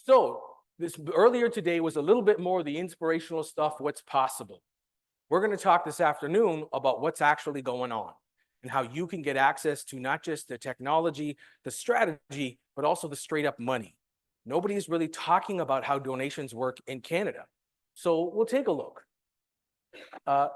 So this earlier today was a little bit more the inspirational stuff, what's possible. We're going to talk this afternoon about what's actually going on and how you can get access to not just the technology, the strategy, but also the straight up money. Nobody's really talking about how donations work in Canada. So we'll take a look.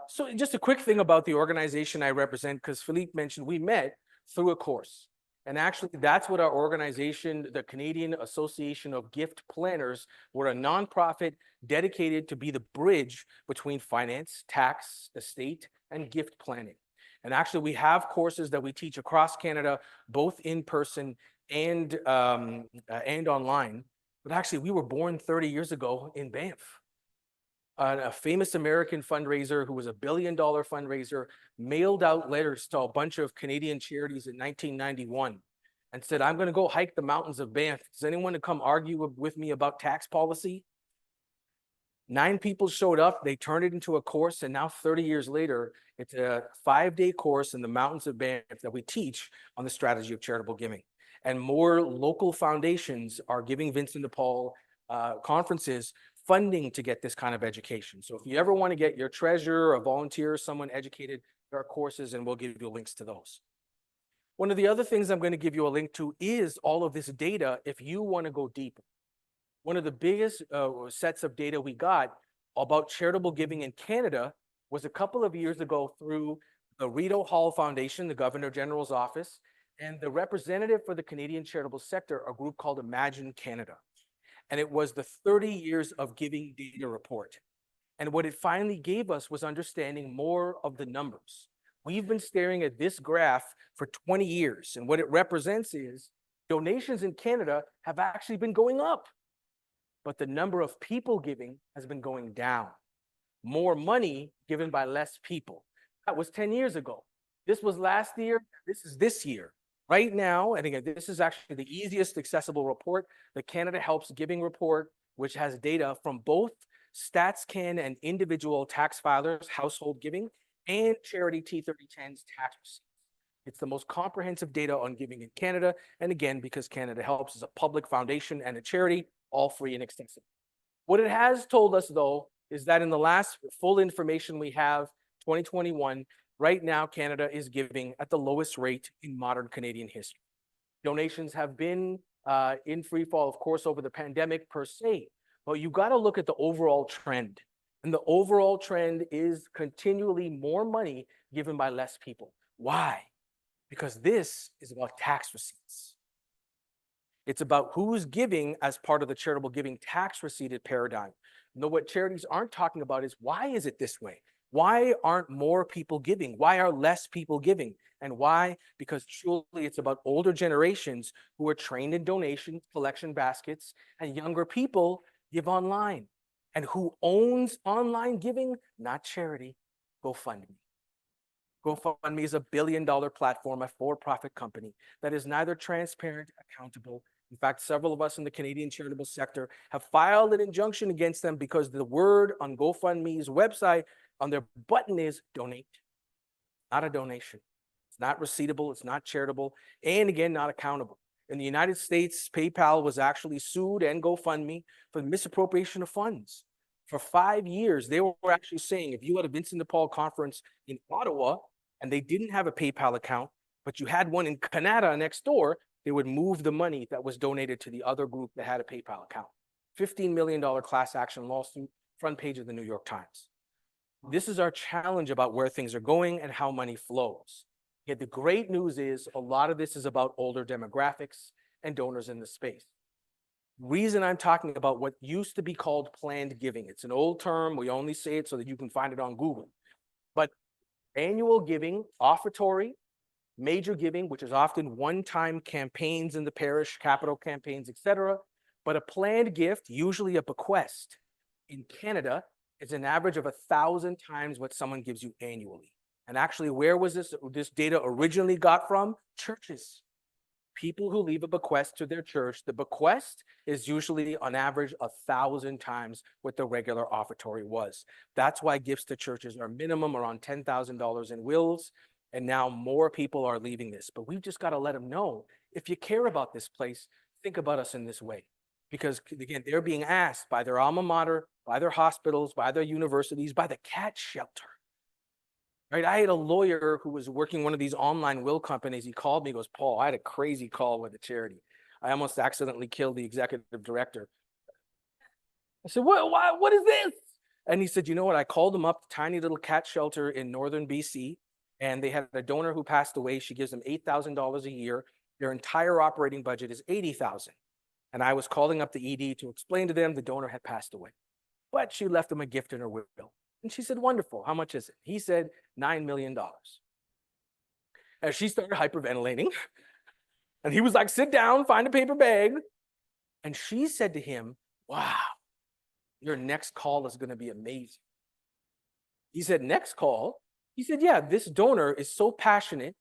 So just a quick thing about the organization I represent, because Philippe mentioned we met through a course. And actually, that's what our organization, the Canadian Association of Gift Planners, we're a nonprofit dedicated to be the bridge between finance, tax, estate, and gift planning. And actually, we have courses that we teach across Canada, both in person and online. But actually, we were born 30 years ago in Banff. A famous American fundraiser who was $1 billion fundraiser mailed out letters to a bunch of Canadian charities in 1991 and said, I'm going to go hike the mountains of Banff. Does anyone to come argue with me about tax policy? 9 people showed up. They turned it into a course. And now 30 years later, it's a 5-day course in the mountains of Banff that we teach on the strategy of charitable giving. And more local foundations are giving Vincent de Paul conferences funding to get this kind of education. So if you ever want to get your treasurer, a volunteer, someone educated, there are courses and we'll give you links to those. One of the other things I'm going to give you a link to is all of this data if you want to go deeper. One of the biggest sets of data we got about charitable giving in Canada was a couple of years ago through the Rideau Hall Foundation, the Governor General's office, and the representative for the Canadian charitable sector, a group called Imagine Canada. And it was the 30 years of giving data report. And what it finally gave us was understanding more of the numbers. We've been staring at this graph for 20 years. And what it represents is donations in Canada have actually been going up, but the number of people giving has been going down. More money given by less people. That was 10 years ago. This was last year. This is this year. Right now, and again, this is actually the easiest accessible report, the Canada Helps Giving report, which has data from both StatsCan and individual tax filers, household giving, and charity T3010's tax receipts. It's the most comprehensive data on giving in Canada. And again, because Canada Helps is a public foundation and a charity, all free and accessible. What it has told us, though, is that in the last full information we have, 2021, right now, Canada is giving at the lowest rate in modern Canadian history. Donations have been in free fall, of course, over the pandemic per se, but you got to look at the overall trend. And the overall trend is continually more money given by less people. Why? Because this is about tax receipts. It's about who's giving as part of the charitable giving tax receipted paradigm. No, what charities aren't talking about is why is it this way? Why aren't more people giving? Why are less people giving? And why? Because truly it's about older generations who are trained in donation collection baskets, and younger people give online. And who owns online giving? Not charity, GoFundMe. GoFundMe is a $1 billion platform, a for-profit company that is neither transparent, accountable. In fact, several of us in the Canadian charitable sector have filed an injunction against them because the word on GoFundMe's website on their button is donate, not a donation. It's not receivable, it's not charitable, and again, not accountable. In the United States, PayPal was actually sued and GoFundMe for misappropriation of funds. For 5 years, they were actually saying if you had a Vincent de Paul conference in Ottawa and they didn't have a PayPal account, but you had one in Canada next door, they would move the money that was donated to the other group that had a PayPal account. $15 million class action lawsuit, front page of the New York Times. This is our challenge about where things are going and how money flows. Yet the great news is a lot of this is about older demographics and donors in the space. Reason I'm talking about what used to be called planned giving. It's an old term. We only say it so that you can find it on Google. But annual giving, offertory, major giving, which is often one-time campaigns in the parish, capital campaigns, etc. But a planned gift, usually a bequest, in Canada is an average of 1,000 times what someone gives you annually. And actually, where was this data originally got from? Churches. People who leave a bequest to their church, the bequest is usually on average 1,000 times what the regular offertory was. That's why gifts to churches are minimum around $10,000 in wills. And now more people are leaving this. But we've just got to let them know, if you care about this place, think about us in this way. Because again, they're being asked by their alma mater, by their hospitals, by their universities, by the cat shelter. Right? I had a lawyer who was working one of these online will companies. He called me, he goes, Paul, I had a crazy call with a charity. I almost accidentally killed the executive director. I said, what is this? And he said, you know what? I called them up, tiny little cat shelter in northern BC, and they had a donor who passed away. She gives them $8,000 a year. Their entire operating budget is $80,000. And I was calling up the ED to explain to them the donor had passed away, but she left them a gift in her will. And she said, wonderful. How much is it? He said, $9 million. As she started hyperventilating, and he was like, sit down, find a paper bag. And she said to him, wow, your next call is going to be amazing. He said, next call? He said, yeah, this donor is so passionate.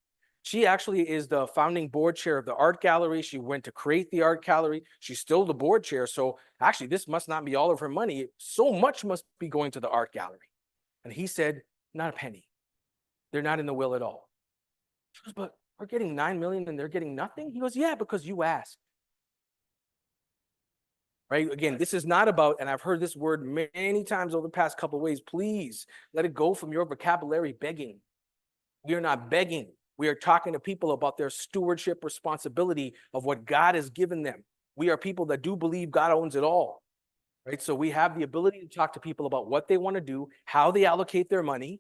She actually is the founding board chair of the art gallery. She went to create the art gallery. She's still the board chair. So actually, this must not be all of her money. So much must be going to the art gallery. And he said, not a penny. They're not in the will at all. She goes, but we're getting 9 million and they're getting nothing? He goes, yeah, because you asked. Right? Again, this is not about, and I've heard this word many times over the past couple of ways, please let it go from your vocabulary, begging. We are not begging. We are talking to people about their stewardship responsibility of what God has given them. We are people that do believe God owns it all, right? So we have the ability to talk to people about what they want to do, how they allocate their money.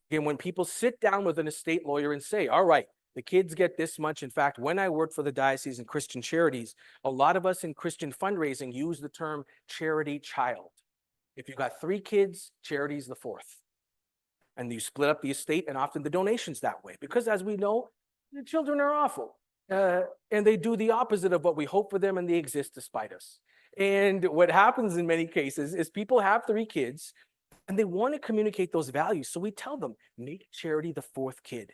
Again, when people sit down with an estate lawyer and say, all right, the kids get this much. In fact, when I worked for the diocese and Christian charities, a lot of us in Christian fundraising use the term charity child. If you've got 3 kids, charity is the 4th. And you split up the estate and often the donations that way. Because as we know, the children are awful. And they do the opposite of what we hope for them, and they exist despite us. And what happens in many cases is people have 3 kids and they want to communicate those values. So we tell them, make charity the 4th kid.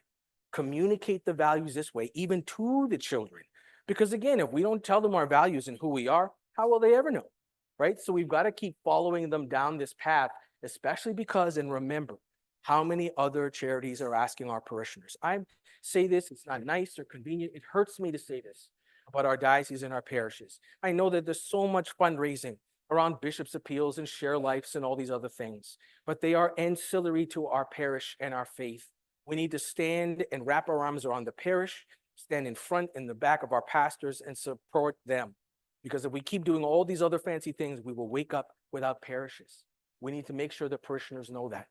Communicate the values this way, even to the children. Because again, if we don't tell them our values and who we are, how will they ever know? Right? So we've got to keep following them down this path, especially because, and remember, how many other charities are asking our parishioners? I say this, it's not nice or convenient. It hurts me to say this about our dioceses and our parishes. I know that there's so much fundraising around bishops' appeals and share lives and all these other things, but they are ancillary to our parish and our faith. We need to stand and wrap our arms around the parish, stand in front and the back of our pastors and support them. Because if we keep doing all these other fancy things, we will wake up without parishes. We need to make sure the parishioners know that.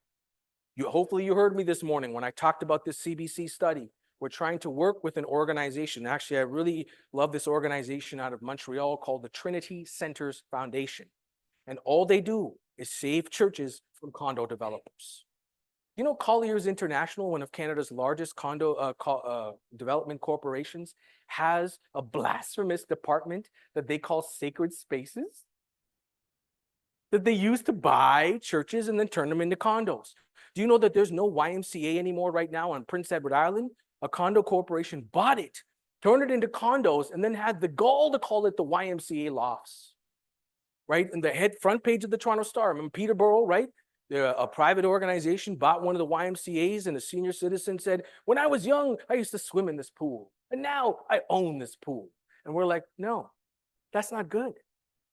Hopefully you heard me this morning when I talked about this CBC study. We're trying to work with an organization. Actually, I really love this organization out of Montreal called the Trinity Centers Foundation. And all they do is save churches from condo developers. You know, Colliers International, one of Canada's largest condo development corporations, has a blasphemous department that they call Sacred Spaces that they use to buy churches and then turn them into condos. Do you know that there's no YMCA anymore right now on Prince Edward Island? A condo corporation bought it, turned it into condos, and then had the gall to call it the YMCA Lofts, right? And the front page of the Toronto Star, I mean, Peterborough, right? A private organization bought one of the YMCAs, and a senior citizen said, when I was young, I used to swim in this pool, and now I own this pool. And we're like, no, that's not good.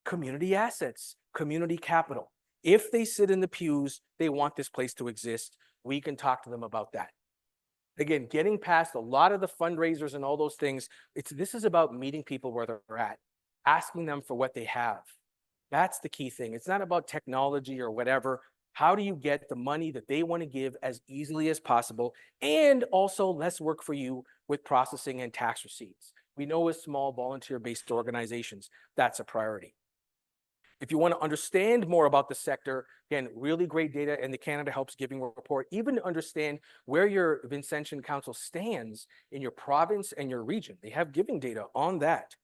Community assets, community capital. If they sit in the pews, they want this place to exist. We can talk to them about that. Again, getting past a lot of the fundraisers and all those things, this is about meeting people where they're at, asking them for what they have. That's the key thing. It's not about technology or whatever. How do you get the money that they want to give as easily as possible, and also less work for you with processing and tax receipts? We know as small volunteer-based organizations, that's a priority. If you want to understand more about the sector, again, really great data in the Canada Helps Giving report, even to understand where your Vincentian Council stands in your province and your region. They have giving data on that.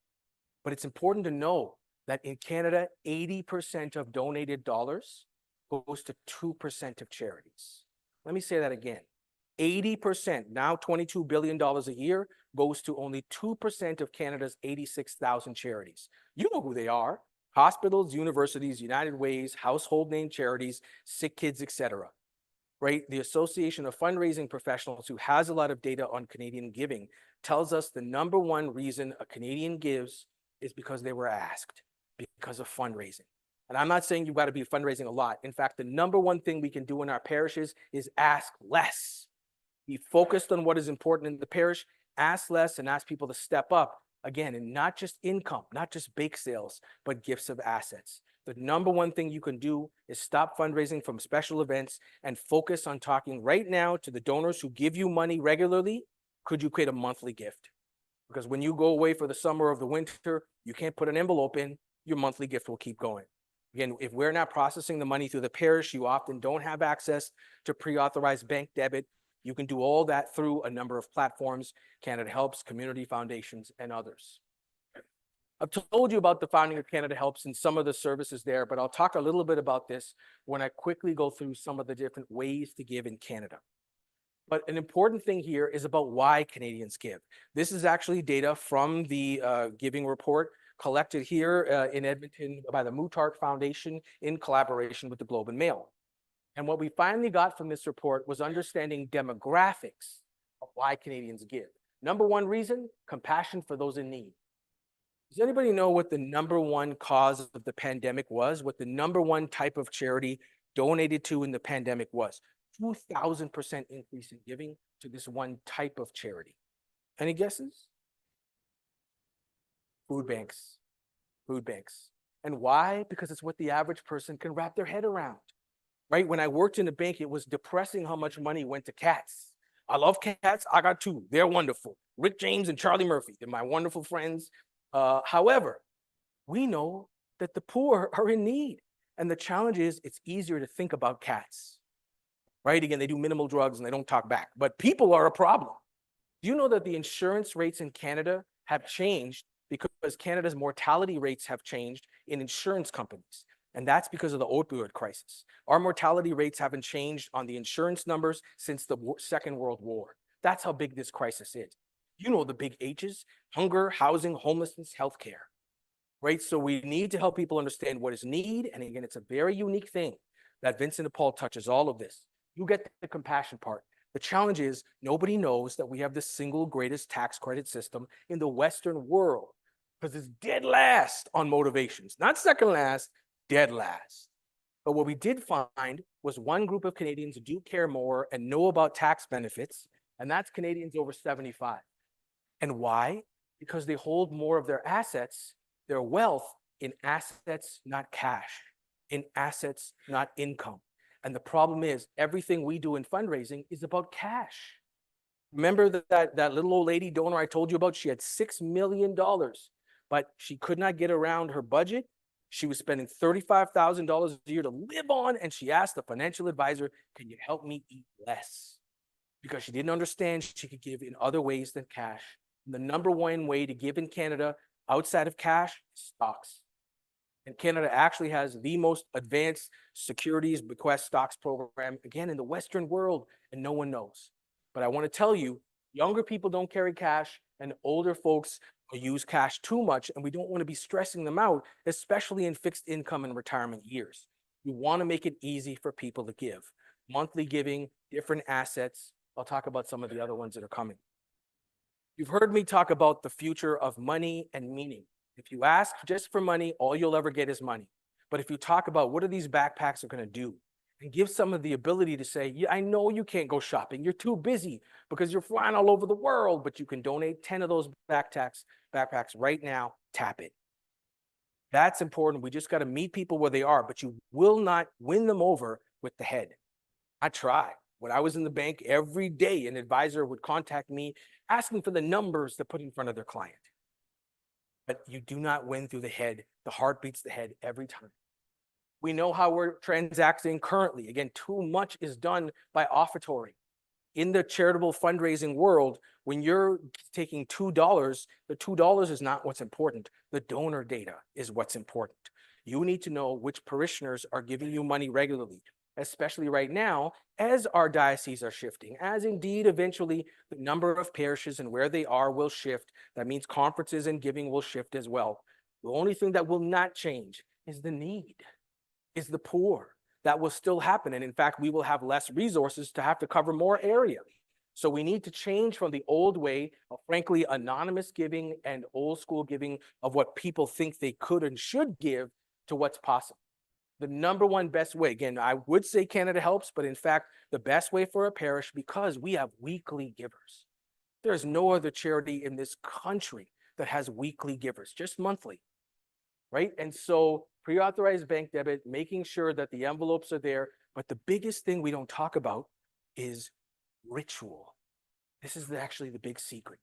But it's important to know that in Canada, 80% of donated dollars goes to 2% of charities. Let me say that again. 80%, now $22 billion a year, goes to only 2% of Canada's 86,000 charities. You know who they are. Hospitals, universities, United Ways, household name charities, sick kids, etc. Right? The Association of Fundraising Professionals, who has a lot of data on Canadian giving, tells us the #1 reason a Canadian gives is because they were asked. because of fundraising. And I'm not saying you've got to be fundraising a lot. In fact, the number one thing we can do in our parishes is ask less. Be focused on what is important in the parish, ask less, and ask people to step up. Again, and not just income, not just bake sales, but gifts of assets. The number one thing you can do is stop fundraising from special events and focus on talking right now to the donors who give you money regularly. Could you create a monthly gift? Because when you go away for the summer or the winter, you can't put an envelope in, your monthly gift will keep going. Again, if we're not processing the money through the parish, you often don't have access to pre-authorized bank debit. You can do all that through a number of platforms, Canada Helps, community foundations, and others. I've told you about the founding of Canada Helps and some of the services there, but I'll talk a little bit about this when I quickly go through some of the different ways to give in Canada. But an important thing here is about why Canadians give. This is actually data from the giving report collected here in Edmonton by the Moutart Foundation in collaboration with the Globe and Mail. And what we finally got from this report was understanding demographics of why Canadians give. Number one reason, compassion for those in need. Does anybody know what the number one cause of the pandemic was? What the number one type of charity donated to in the pandemic was? 2,000% increase in giving to this one type of charity. Any guesses? Food banks. Food banks. And why? Because it's what the average person can wrap their head around. Right? When I worked in a bank, it was depressing how much money went to cats. I love cats. I got two. They're wonderful. Rick James and Charlie Murphy. They're my wonderful friends. However, we know that the poor are in need. And the challenge is it's easier to think about cats. Right? Again, they do minimal drugs and they don't talk back. But people are a problem. Do you know that the insurance rates in Canada have changed because Canada's mortality rates have changed in insurance companies? And that's because of the opioid crisis. Our mortality rates haven't changed on the insurance numbers since the Second World War. That's how big this crisis is. You know the big H's: hunger, housing, homelessness, healthcare. Right? So we need to help people understand what is need. And again, it's a very unique thing that Vincent de Paul touches all of this. You get the compassion part. The challenge is nobody knows that we have the single greatest tax credit system in the Western world because it's dead last on motivations, not second last, dead last. But what we did find was one group of Canadians who do care more and know about tax benefits, and that's Canadians over 75. And why? Because they hold more of their assets, their wealth, in assets, not cash, in assets, not income. And the problem is everything we do in fundraising is about cash. Remember that little old lady donor I told you about? She had $6 million, but she could not get around her budget. She was spending $35,000 a year to live on, and she asked the financial advisor, can you help me eat less? Because she didn't understand she could give in other ways than cash. And the number one way to give in Canada outside of cash is stocks. And Canada actually has the most advanced securities bequest stocks program, again, in the Western world, and no one knows. But I want to tell you, younger people don't carry cash, and older folks use cash too much, and we don't want to be stressing them out, especially in fixed income and retirement years. We want to make it easy for people to give. Monthly giving, different assets. I'll talk about some of the other ones that are coming. You've heard me talk about the future of money and meaning. If you ask just for money, all you'll ever get is money. But if you talk about what are these backpacks are going to do, and give some of the ability to say, yeah, I know you can't go shopping. You're too busy because you're flying all over the world, but you can donate 10 of those backpacks right now, tap it. That's important. We just got to meet people where they are, but you will not win them over with the head. I try. When I was in the bank every day, an advisor would contact me asking for the numbers to put in front of their client. But you do not win through the head. The heart beats the head every time. We know how we're transacting currently. Again, too much is done by offertory. In the charitable fundraising world, when you're taking $2, the $2 is not what's important. The donor data is what's important. You need to know which parishioners are giving you money regularly, especially right now, as our dioceses are shifting, as indeed eventually the number of parishes and where they are will shift. That means conferences and giving will shift as well. The only thing that will not change is the need, is the poor. That will still happen. And in fact, we will have less resources to have to cover more area. So we need to change from the old way of, frankly, anonymous giving and old school giving of what people think they could and should give to what's possible. The number one best way, again, I would say Canada Helps, but in fact, the best way for a parish, because we have weekly givers. There's no other charity in this country that has weekly givers, just monthly, right? And so pre-authorized bank debit, making sure that the envelopes are there. But the biggest thing we don't talk about is ritual. This is actually the big secret,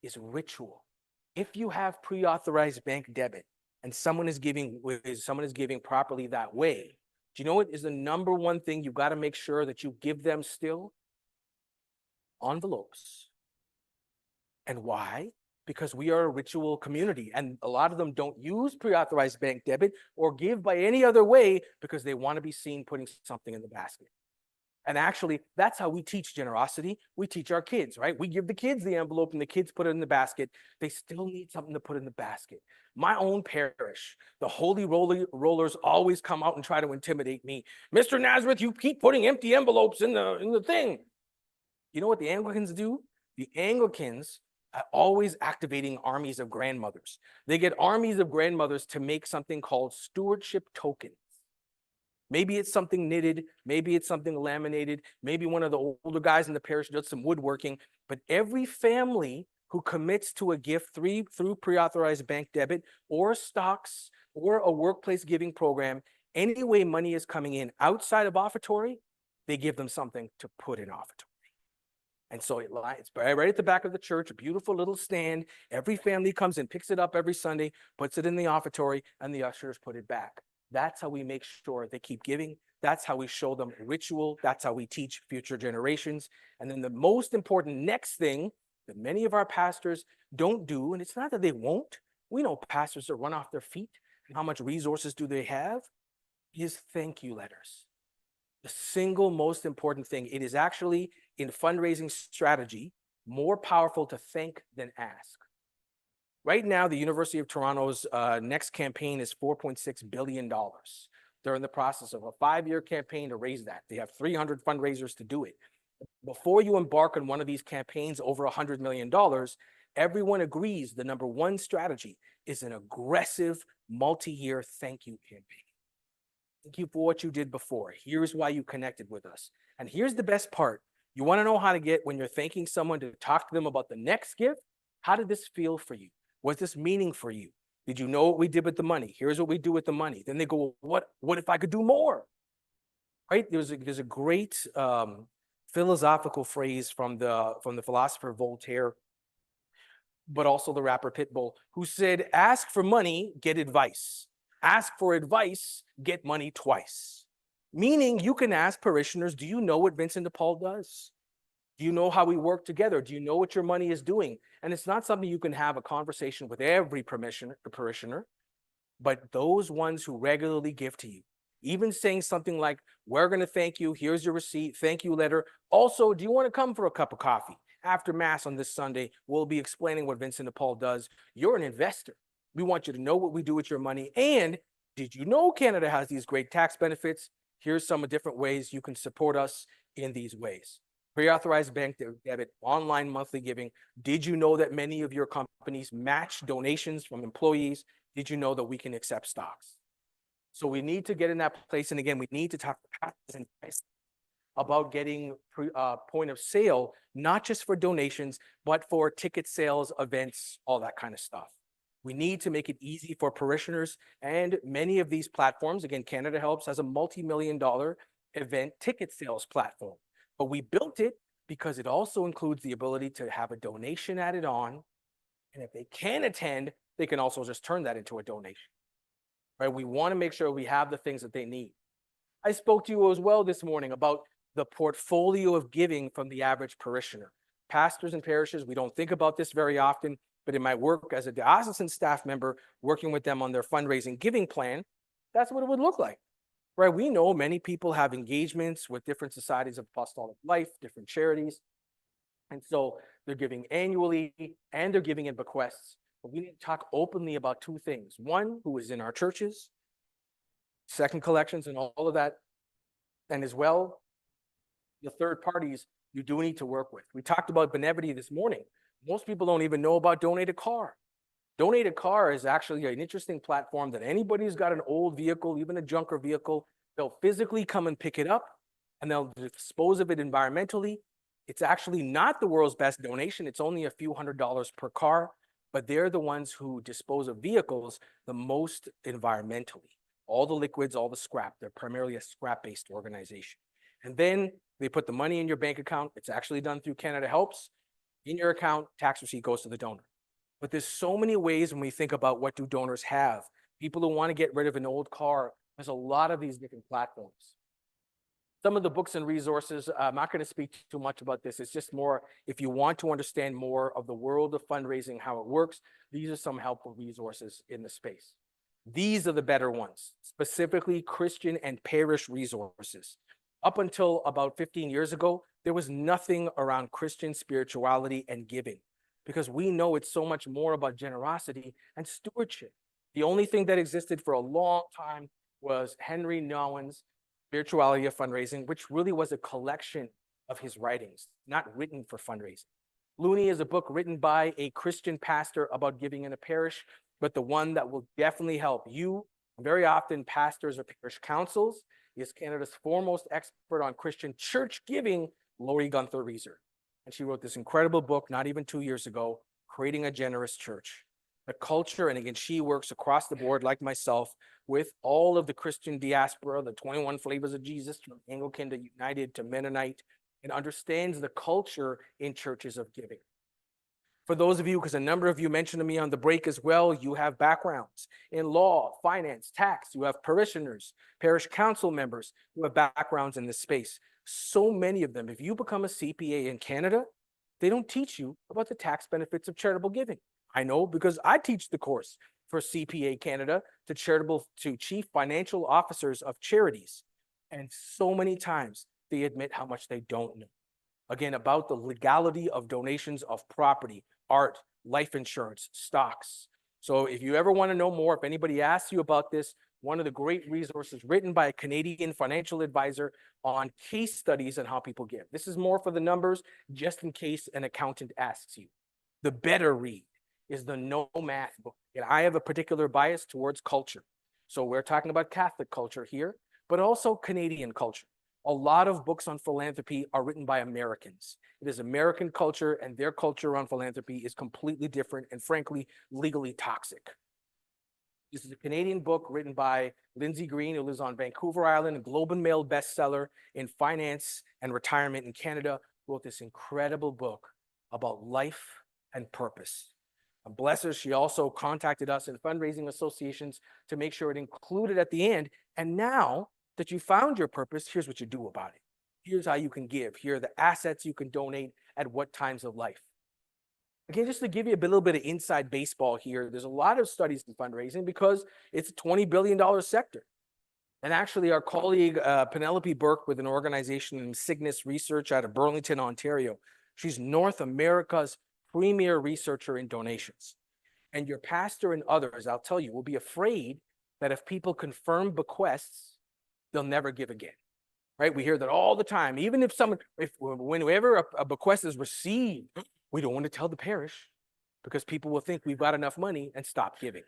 is ritual. If you have pre-authorized bank debit and someone is giving properly that way, do you know what is the number one thing you've got to make sure that you give them still? Envelopes. And why? Because we are a ritual community, and a lot of them don't use pre-authorized bank debit or give by any other way because they want to be seen putting something in the basket. And actually, that's how we teach generosity. We teach our kids, right? We give the kids the envelope and the kids put it in the basket. They still need something to put in the basket. My own parish, the holy rollers always come out and try to intimidate me. Mr. Nazareth, you keep putting empty envelopes in the thing. You know what the Anglicans do? The Anglicans are always activating armies of grandmothers. They get armies of grandmothers to make something called stewardship tokens. Maybe it's something knitted, maybe it's something laminated, maybe one of the older guys in the parish does some woodworking, but every family who commits to a gift through pre-authorized bank debit or stocks or a workplace giving program, any way money is coming in outside of offertory, they give them something to put in offertory. And so it's right at the back of the church, a beautiful little stand. Every family comes in, picks it up every Sunday, puts it in the offertory, and the ushers put it back. That's how we make sure they keep giving. That's how we show them ritual. That's how we teach future generations. And then the most important next thing that many of our pastors don't do, and it's not that they won't, we know pastors that run off their feet, and how much resources do they have, is thank you letters. The single most important thing. It is actually, in fundraising strategy, more powerful to thank than ask. Right now, the University of Toronto's next campaign is $4.6 billion. They're in the process of a 5-year campaign to raise that. They have 300 fundraisers to do it. Before you embark on one of these campaigns over $100 million, everyone agrees the number one strategy is an aggressive multi-year thank you campaign. Thank you for what you did before. Here's why you connected with us. And here's the best part. You want to know how to get, when you're thanking someone, to talk to them about the next gift. How did this feel for you? What's this meaning for you? Did you know what we did with the money? Here's what we do with the money. Then they go, what if I could do more? Right? There's a great philosophical phrase from the philosopher Voltaire, but also the rapper Pitbull, who said, ask for money, get advice. Ask for advice, get money twice. Meaning you can ask parishioners, do you know what Vincent de Paul does? Do you know how we work together? Do you know what your money is doing? And it's not something you can have a conversation with every parishioner, but those ones who regularly give to you. Even saying something like, we're going to thank you, here's your receipt, thank you letter. Also, do you want to come for a cup of coffee? After Mass on this Sunday, we'll be explaining what Vincent de Paul does. You're an investor. We want you to know what we do with your money. And did you know Canada has these great tax benefits? Here's some different ways you can support us in these ways. Pre-authorized bank debit, online monthly giving. Did you know that many of your companies match donations from employees? Did you know that we can accept stocks? So we need to get in that place. And again, we need to talk about getting point of sale, not just for donations, but for ticket sales, events, all that kind of stuff. We need to make it easy for parishioners, and many of these platforms, again, Canada Helps has a multi-million-dollar event ticket sales platform, but we built it because it also includes the ability to have a donation added on, and if they can attend, they can also just turn that into a donation, right? We want to make sure we have the things that they need. I spoke to you as well this morning about the portfolio of giving from the average parishioner. Pastors and parishes, we don't think about this very often, but in my work as a diocesan staff member, working with them on their fundraising giving plan, that's what it would look like, right? We know many people have engagements with different societies of apostolic life, different charities. And so they're giving annually and they're giving in bequests. But we need to talk openly about two things. One, who is in our churches, second collections and all of that. And as well, the third parties you do need to work with. We talked about Benevity this morning. Most people don't even know about Donate a Car. Donate a Car is actually an interesting platform that anybody who's got an old vehicle, even a junker vehicle, they'll physically come and pick it up and they'll dispose of it environmentally. It's actually not the world's best donation. It's only a few $100s per car, but they're the ones who dispose of vehicles the most environmentally. All the liquids, all the scrap, they're primarily a scrap-based organization. And then they put the money in your bank account. It's actually done through Canada Helps. In your account, tax receipt goes to the donor. But there's so many ways when we think about what do donors have. People who want to get rid of an old car, there's a lot of these different platforms. Some of the books and resources, I'm not going to speak too much about this. It's just more, if you want to understand more of the world of fundraising, how it works, these are some helpful resources in the space. These are the better ones, specifically Christian and parish resources. Up until about 15 years ago, there was nothing around Christian spirituality and giving, because we know it's so much more about generosity and stewardship. The only thing that existed for a long time was Henry Nouwen's Spirituality of Fundraising, which really was a collection of his writings, not written for fundraising. Looney is a book written by a Christian pastor about giving in a parish, but the one that will definitely help you, very often pastors or parish councils, is Canada's foremost expert on Christian church giving, Lori Gunther Reeser. And she wrote this incredible book not even 2 years ago, Creating a Generous Church. The culture, and again, she works across the board like myself with all of the Christian diaspora, the 21 flavors of Jesus, from Anglican to United to Mennonite, and understands the culture in churches of giving. For those of you, because a number of you mentioned to me on the break as well, you have backgrounds in law, finance, tax, you have parishioners, parish council members who have backgrounds in this space. So many of them, if you become a CPA in Canada, they don't teach you about the tax benefits of charitable giving. I know because I teach the course for CPA Canada to chief financial officers of charities. And so many times they admit how much they don't know. Again, about the legality of donations of property, art, life insurance, stocks. So if you ever want to know more, if anybody asks you about this, one of the great resources written by a Canadian financial advisor on case studies and how people give. This is more for the numbers, just in case an accountant asks you. The better read is the No Math book. And I have a particular bias towards culture. So we're talking about Catholic culture here, but also Canadian culture. A lot of books on philanthropy are written by Americans. It is American culture, and their culture around philanthropy is completely different and frankly, legally toxic. This is a Canadian book written by Lindsay Green, who lives on Vancouver Island, a Globe and Mail bestseller in finance and retirement in Canada, wrote this incredible book about life and purpose. And bless her, she also contacted us in fundraising associations to make sure it included at the end. And now that you found your purpose, here's what you do about it. Here's how you can give. Here are the assets you can donate at what times of life. Again, just to give you a little bit of inside baseball here, there's a lot of studies in fundraising because it's a $20 billion sector. And actually, our colleague, Penelope Burke, with an organization in Cygnus Research out of Burlington, Ontario, she's North America's premier researcher in donations. And your pastor and others, I'll tell you, will be afraid that if people confirm bequests, they'll never give again, right? We hear that all the time. Even if whenever a bequest is received, we don't want to tell the parish because people will think we've got enough money and stop giving.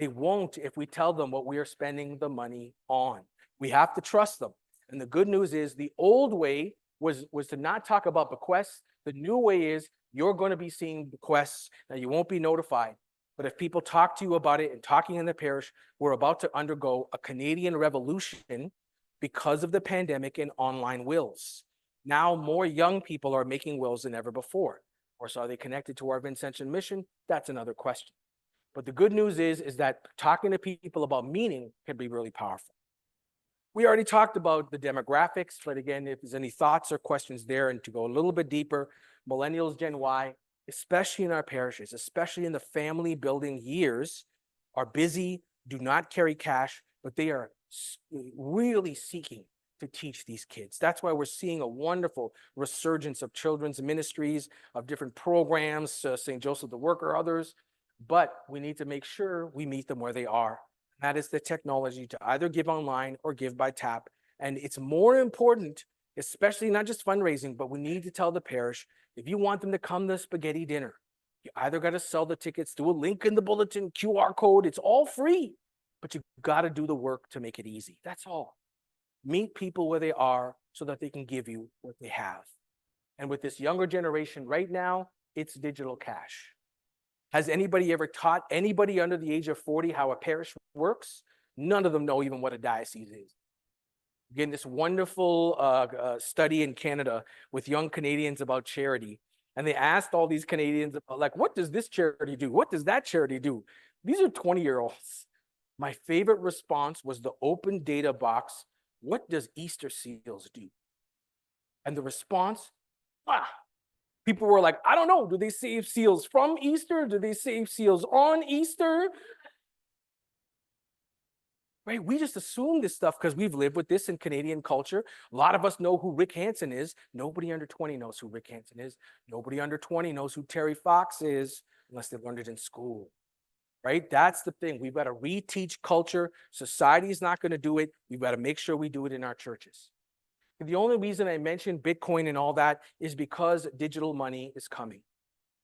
They won't if we tell them what we are spending the money on. We have to trust them. And the good news is the old way was to not talk about bequests. The new way is you're going to be seeing bequests. Now you won't be notified. But if people talk to you about it and talking in the parish, we're about to undergo a Canadian revolution because of the pandemic and online wills. Now more young people are making wills than ever before. Or so are they connected to our Vincentian mission? That's another question. But the good news is that talking to people about meaning can be really powerful. We already talked about the demographics, but again, if there's any thoughts or questions there, and to go a little bit deeper, millennials, Gen Y, especially in our parishes, especially in the family building years, are busy, do not carry cash, but they are really seeking to teach these kids. That's why we're seeing a wonderful resurgence of children's ministries, of different programs, St. Joseph the Worker, others, but we need to make sure we meet them where they are. That is the technology to either give online or give by tap. And it's more important especially not just fundraising, but we need to tell the parish, if you want them to come to spaghetti dinner, you either got to sell the tickets, do a link in the bulletin, QR code, it's all free, but you got to do the work to make it easy. That's all. Meet people where they are so that they can give you what they have. And with this younger generation right now, it's digital cash. Has anybody ever taught anybody under the age of 40 how a parish works? None of them know even what a diocese is. Again, this wonderful study in Canada with young Canadians about charity. And they asked all these Canadians, like, what does this charity do? What does that charity do? These are 20-year-olds. My favorite response was the open data box. What does Easter seals do? And the response, people were like, I don't know. Do they save seals from Easter? Do they save seals on Easter? Right? We just assume this stuff because we've lived with this in Canadian culture. A lot of us know who Rick Hansen is. Nobody under 20 knows who Rick Hansen is. Nobody under 20 knows who Terry Fox is unless they learned it in school. Right? That's the thing. We've got to reteach culture. Society is not going to do it. We've got to make sure we do it in our churches. The only reason I mentioned Bitcoin and all that is because digital money is coming.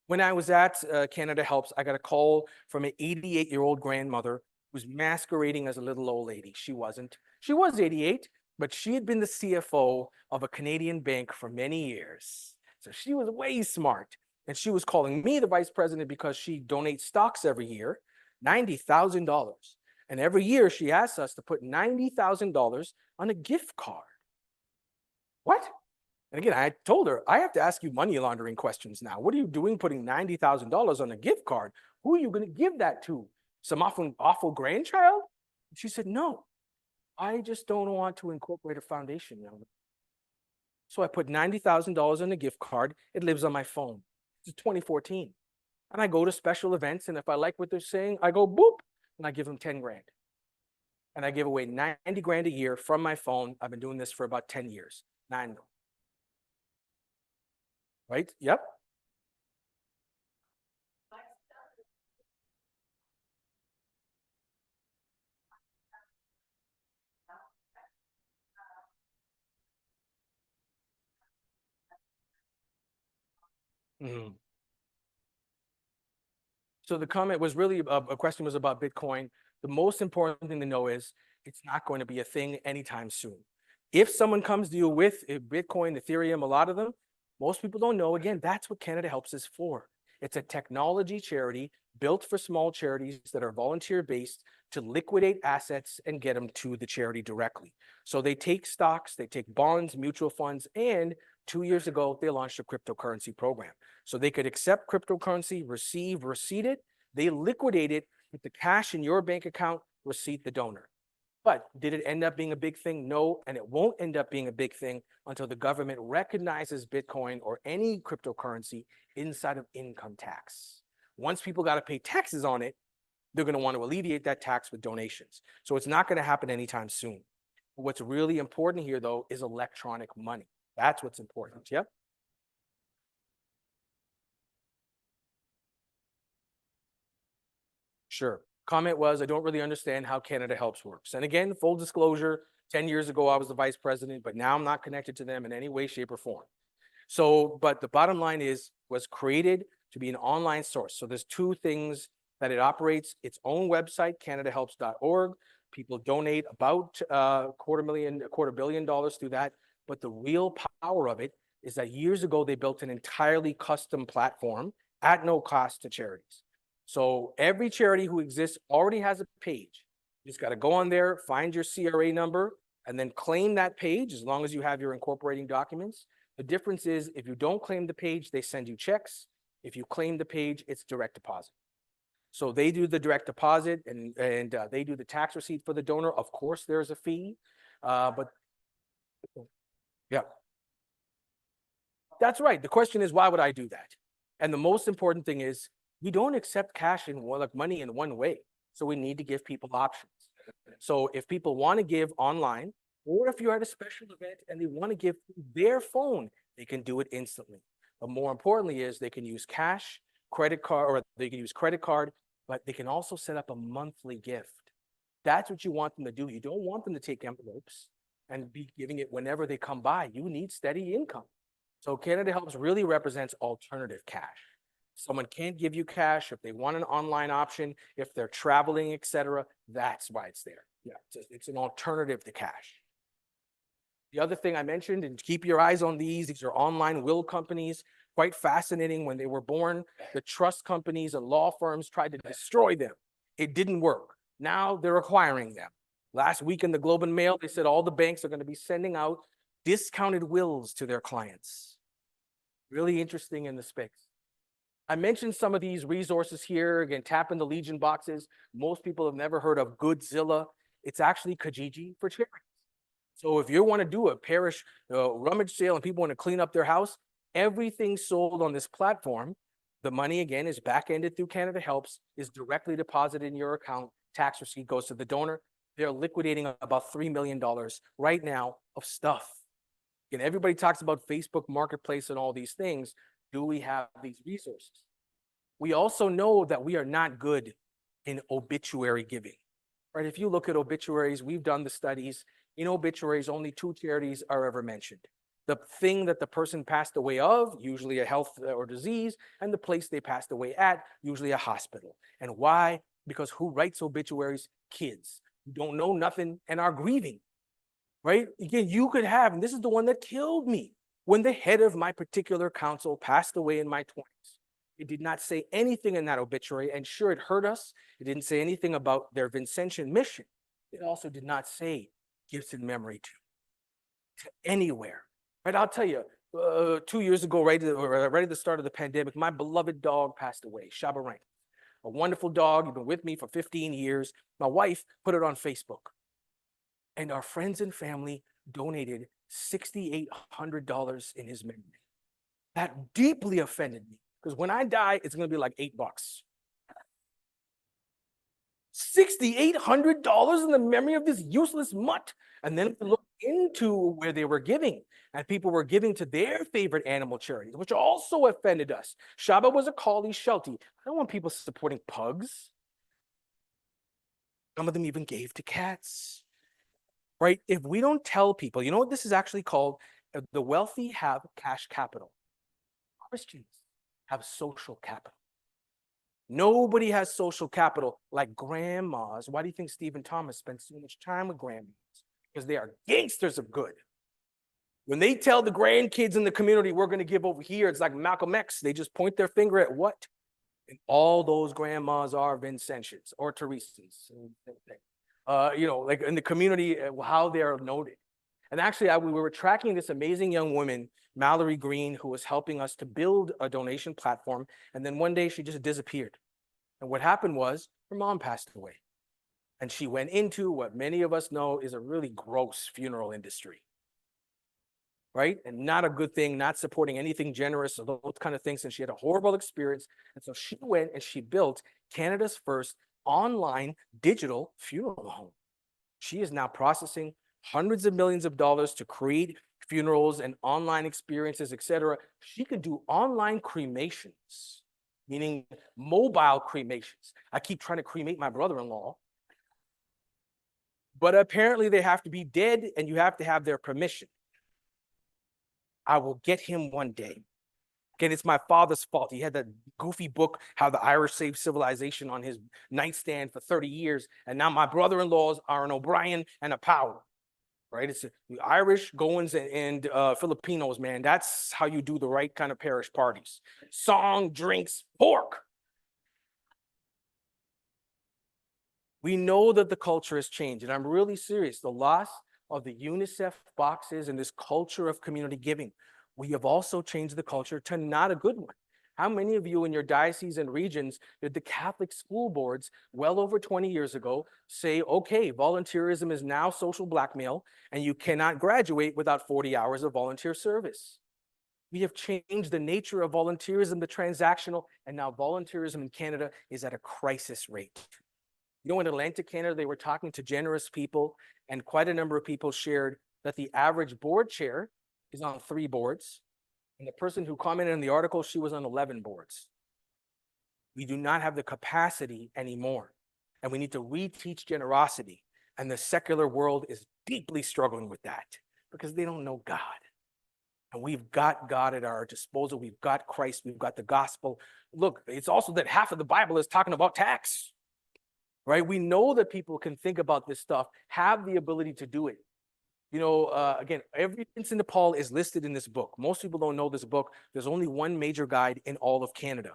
When I was at Canada Helps, I got a call from an 88-year-old grandmother who's masquerading as a little old lady. She wasn't. She was 88, but she had been the CFO of a Canadian bank for many years. So she was way smart. And she was calling me the vice president because she donates stocks every year, $90,000. And every year she asks us to put $90,000 on a gift card. What? And again, I told her, I have to ask you money laundering questions now. What are you doing putting $90,000 on a gift card? Who are you going to give that to? Some awful grandchild? She said, no, I just don't want to incorporate a foundation. So I put $90,000 on a gift card. It lives on my phone. It's 2014. And I go to special events. And if I like what they're saying, I go boop, and I give them 10 grand. And I give away 90 grand a year from my phone. I've been doing this for about 10 years. 9. Right? Yep. Mm-hmm. So the comment was really a question was about Bitcoin. The most important thing to know is it's not going to be a thing anytime soon. If someone comes to you with Bitcoin, Ethereum, a lot of them, most people don't know. Again, that's what Canada Helps is for. It's a technology charity built for small charities that are volunteer-based to liquidate assets and get them to the charity directly. So they take stocks, they take bonds, mutual funds, and 2 years ago, they launched a cryptocurrency program. So they could accept cryptocurrency, receipt it, they liquidate it with the cash in your bank account, receipt the donor. But did it end up being a big thing? No, and it won't end up being a big thing until the government recognizes Bitcoin or any cryptocurrency inside of income tax. Once people got to pay taxes on it, they're going to want to alleviate that tax with donations. So it's not going to happen anytime soon. What's really important here, though, is electronic money. That's what's important. Yep. Sure. Comment was, I don't really understand how Canada Helps works. And again, full disclosure, 10 years ago, I was the vice president, but now I'm not connected to them in any way, shape, or form. So, but the bottom line is, was created to be an online source. So there's two things that it operates: its own website, canadahelps.org. People donate about $250 million through that. But the real power of it is that years ago, they built an entirely custom platform at no cost to charities. So every charity who exists already has a page. You just got to go on there, find your CRA number, and then claim that page as long as you have your incorporating documents. The difference is if you don't claim the page, they send you checks. If you claim the page, it's direct deposit. So they do the direct deposit and they do the tax receipt for the donor. Of course, there's a fee, but yeah, that's right. The question is, why would I do that? And the most important thing is we don't accept cash in like money in one way. So we need to give people options. So if people want to give online, or if you're at a special event and they want to give their phone, they can do it instantly. But more importantly is they can use cash, credit card, or they can use credit card, but they can also set up a monthly gift. That's what you want them to do. You don't want them to take envelopes. and be giving it whenever they come by. You need steady income. So Canada Helps really represents alternative cash. Someone can't give you cash if they want an online option, if they're traveling, etc. That's why it's there. Yeah, it's an alternative to cash. The other thing I mentioned, and keep your eyes on these are online will companies. Quite fascinating. When they were born, the trust companies and law firms tried to destroy them. It didn't work. Now they're acquiring them. Last week in the Globe and Mail, they said all the banks are going to be sending out discounted wills to their clients. Really interesting in the space. I mentioned some of these resources here. Again, tap in the Legion boxes. Most people have never heard of Goodzilla. It's actually Kijiji for charity. So if you want to do a parish rummage sale and people want to clean up their house, everything sold on this platform, the money again is back-ended through Canada Helps, is directly deposited in your account. Tax receipt goes to the donor. They're liquidating about $3 million right now of stuff. And everybody talks about Facebook Marketplace and all these things. Do we have these resources? We also know that we are not good in obituary giving, right? If you look at obituaries, we've done the studies. In obituaries, only 2 charities are ever mentioned. The thing that the person passed away of, usually a health or disease, and the place they passed away at, usually a hospital. And why? Because who writes obituaries? Kids who don't know nothing and are grieving, right? Again, you could have, and this is the one that killed me, when the head of my particular council passed away in my 20s. It did not say anything in that obituary, and sure, it hurt us. It didn't say anything about their Vincentian mission. It also did not say gifts in memory to anywhere, right? I'll tell you, 2 years ago, right at the start of the pandemic, my beloved dog passed away, Shabarang. A wonderful dog, he'd been with me for 15 years. My wife put it on Facebook. And our friends and family donated $6,800 in his memory. That deeply offended me, because when I die, it's going to be like $8. $6,800 in the memory of this useless mutt. And then we looked into where they were giving, and people were giving to their favorite animal charities, which also offended us. Shaba was a collie sheltie. I don't want people supporting pugs. Some of them even gave to cats, right? If we don't tell people, you know what this is actually called? The wealthy have cash capital. Christians have social capital. Nobody has social capital like grandmas. Why do you think Stephen Thomas spends so much time with grandmas? Because they are gangsters of good. When they tell the grandkids in the community, we're going to give over here, it's like Malcolm X. They just point their finger at what? And all those grandmas are Vincentians or Teresans. You know, like in the community, how they are noted. And actually, we were tracking this amazing young woman, Mallory Green, who was helping us to build a donation platform. And then one day she just disappeared. And what happened was her mom passed away. And she went into what many of us know is a really gross funeral industry, right? And not a good thing, not supporting anything generous, or those kind of things. And she had a horrible experience. And so she went and she built Canada's first online digital funeral home. She is now processing hundreds of millions of dollars to create funerals and online experiences, etc. She could do online cremations, meaning mobile cremations. I keep trying to cremate my brother-in-law, but apparently they have to be dead and you have to have their permission. I will get him one day. Again, it's my father's fault. He had that goofy book, How the Irish Saved Civilization, on his nightstand for 30 years. And now my brother-in-laws are an O'Brien and a Powell, right? It's the Irish, Goans, and Filipinos, man. That's how you do the right kind of parish parties. Song, drinks, pork. We know that the culture has changed, and I'm really serious. The loss of the UNICEF boxes and this culture of community giving. We have also changed the culture to not a good one. How many of you in your dioceses and regions did the Catholic school boards well over 20 years ago say, okay, volunteerism is now social blackmail and you cannot graduate without 40 hours of volunteer service? We have changed the nature of volunteerism, the transactional, and now volunteerism in Canada is at a crisis rate. You know, in Atlantic Canada, they were talking to generous people, and quite a number of people shared that the average board chair is on 3 boards. And the person who commented in the article, she was on 11 boards. We do not have the capacity anymore. And we need to reteach generosity. And the secular world is deeply struggling with that because they don't know God. And we've got God at our disposal. We've got Christ. We've got the gospel. Look, it's also that half of the Bible is talking about tax, right? We know that people can think about this stuff, have the ability to do it. Again, every Vincent de Paul is listed in this book. Most people don't know this book. There's only one major guide in all of Canada.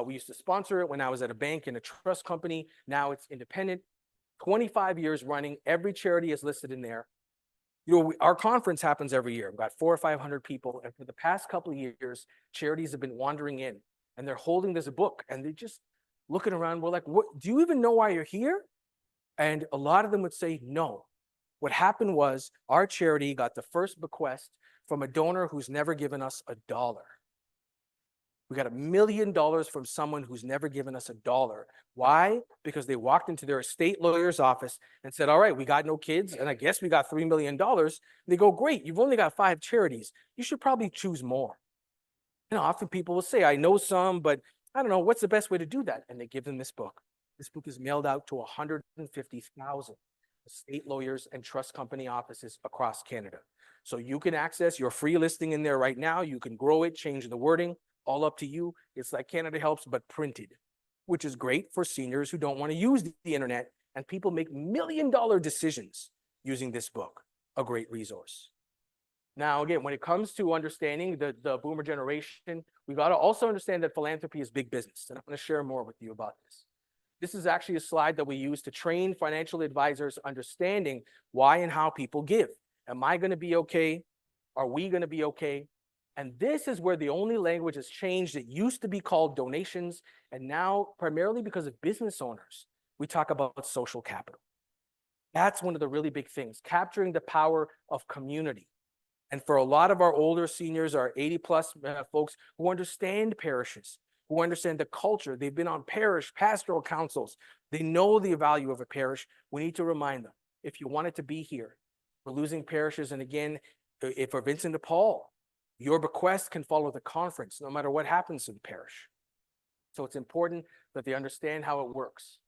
We used to sponsor it when I was at a bank and a trust company. Now it's independent. 25 years running. Every charity is listed in there. Our conference happens every year. We've got 400 or 500 people. And for the past couple of years, charities have been wandering in and they're holding this book and they're just looking around. We're like, what, do you even know why you're here? And a lot of them would say, no. What happened was our charity got the first bequest from a donor who's never given us $1. We got $1 million from someone who's never given us $1. Why? Because they walked into their estate lawyer's office and said, all right, we got no kids, and I guess we got $3 million. They go, great, you've only got 5 charities. You should probably choose more. Often people will say, I know some, but I don't know, what's the best way to do that? And they give them this book. This book is mailed out to 150,000 estate lawyers and trust company offices across Canada. So you can access your free listing in there right now. You can grow it, change the wording, all up to you. It's like Canada Helps, but printed, which is great for seniors who don't want to use the internet, and people make $1 million decisions using this book, a great resource. Now, again, when it comes to understanding the boomer generation, we got to also understand that philanthropy is big business, and I'm going to share more with you about this. This is actually a slide that we use to train financial advisors understanding why and how people give. Am I going to be okay? Are we going to be okay? And this is where the only language has changed. It used to be called donations, and now, primarily because of business owners, we talk about social capital. That's one of the really big things, capturing the power of community. And for a lot of our older seniors, our 80-plus folks who understand parishes, who understand the culture, they've been on parish pastoral councils, they know the value of a parish, we need to remind them, if you want it to be here, we're losing parishes. And again, if for Vincent de Paul, your bequest can follow the conference, no matter what happens to the parish. So it's important that they understand how it works.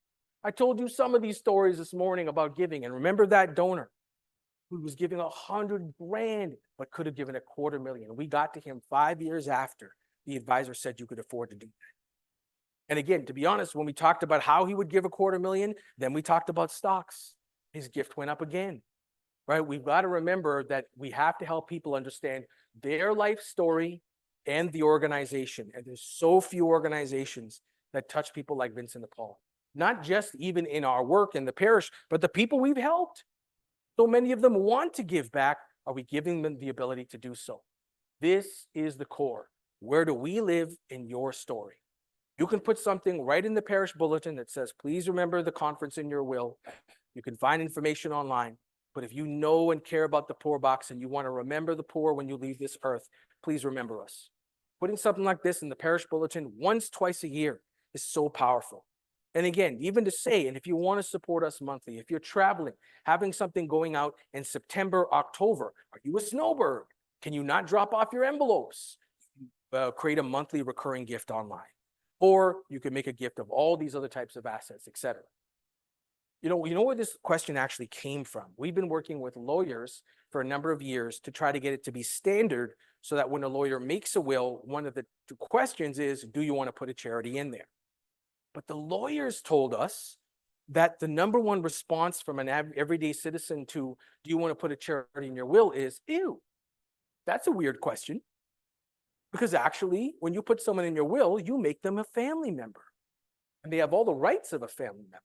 I told you some of these stories this morning about giving, and remember that donor who was giving $100,000, but could have given $250,000. We got to him 5 years after the advisor said you could afford to do that. And again, to be honest, when we talked about how he would give $250,000, then we talked about stocks. His gift went up again, right? We've got to remember that we have to help people understand their life story and the organization. And there's so few organizations that touch people like Vincent de Paul, not just even in our work in the parish, but the people we've helped. So many of them want to give back. Are we giving them the ability to do so? This is the core. Where do we live in your story? You can put something right in the parish bulletin that says, please remember the conference in your will. You can find information online. But if you know and care about the poor box and you want to remember the poor when you leave this earth, please remember us. Putting something like this in the parish bulletin once, twice a year is so powerful. And again, even to say, and if you want to support us monthly, if you're traveling, having something going out in September, October, are you a snowbird? Can you not drop off your envelopes? Create a monthly recurring gift online. Or you can make a gift of all these other types of assets, etc. You know where this question actually came from? We've been working with lawyers for a number of years to try to get it to be standard so that when a lawyer makes a will, one of the questions is, do you want to put a charity in there? But the lawyers told us that the number one response from an everyday citizen to, do you want to put a charity in your will, is, ew, that's a weird question. Because actually, when you put someone in your will, you make them a family member. And they have all the rights of a family member,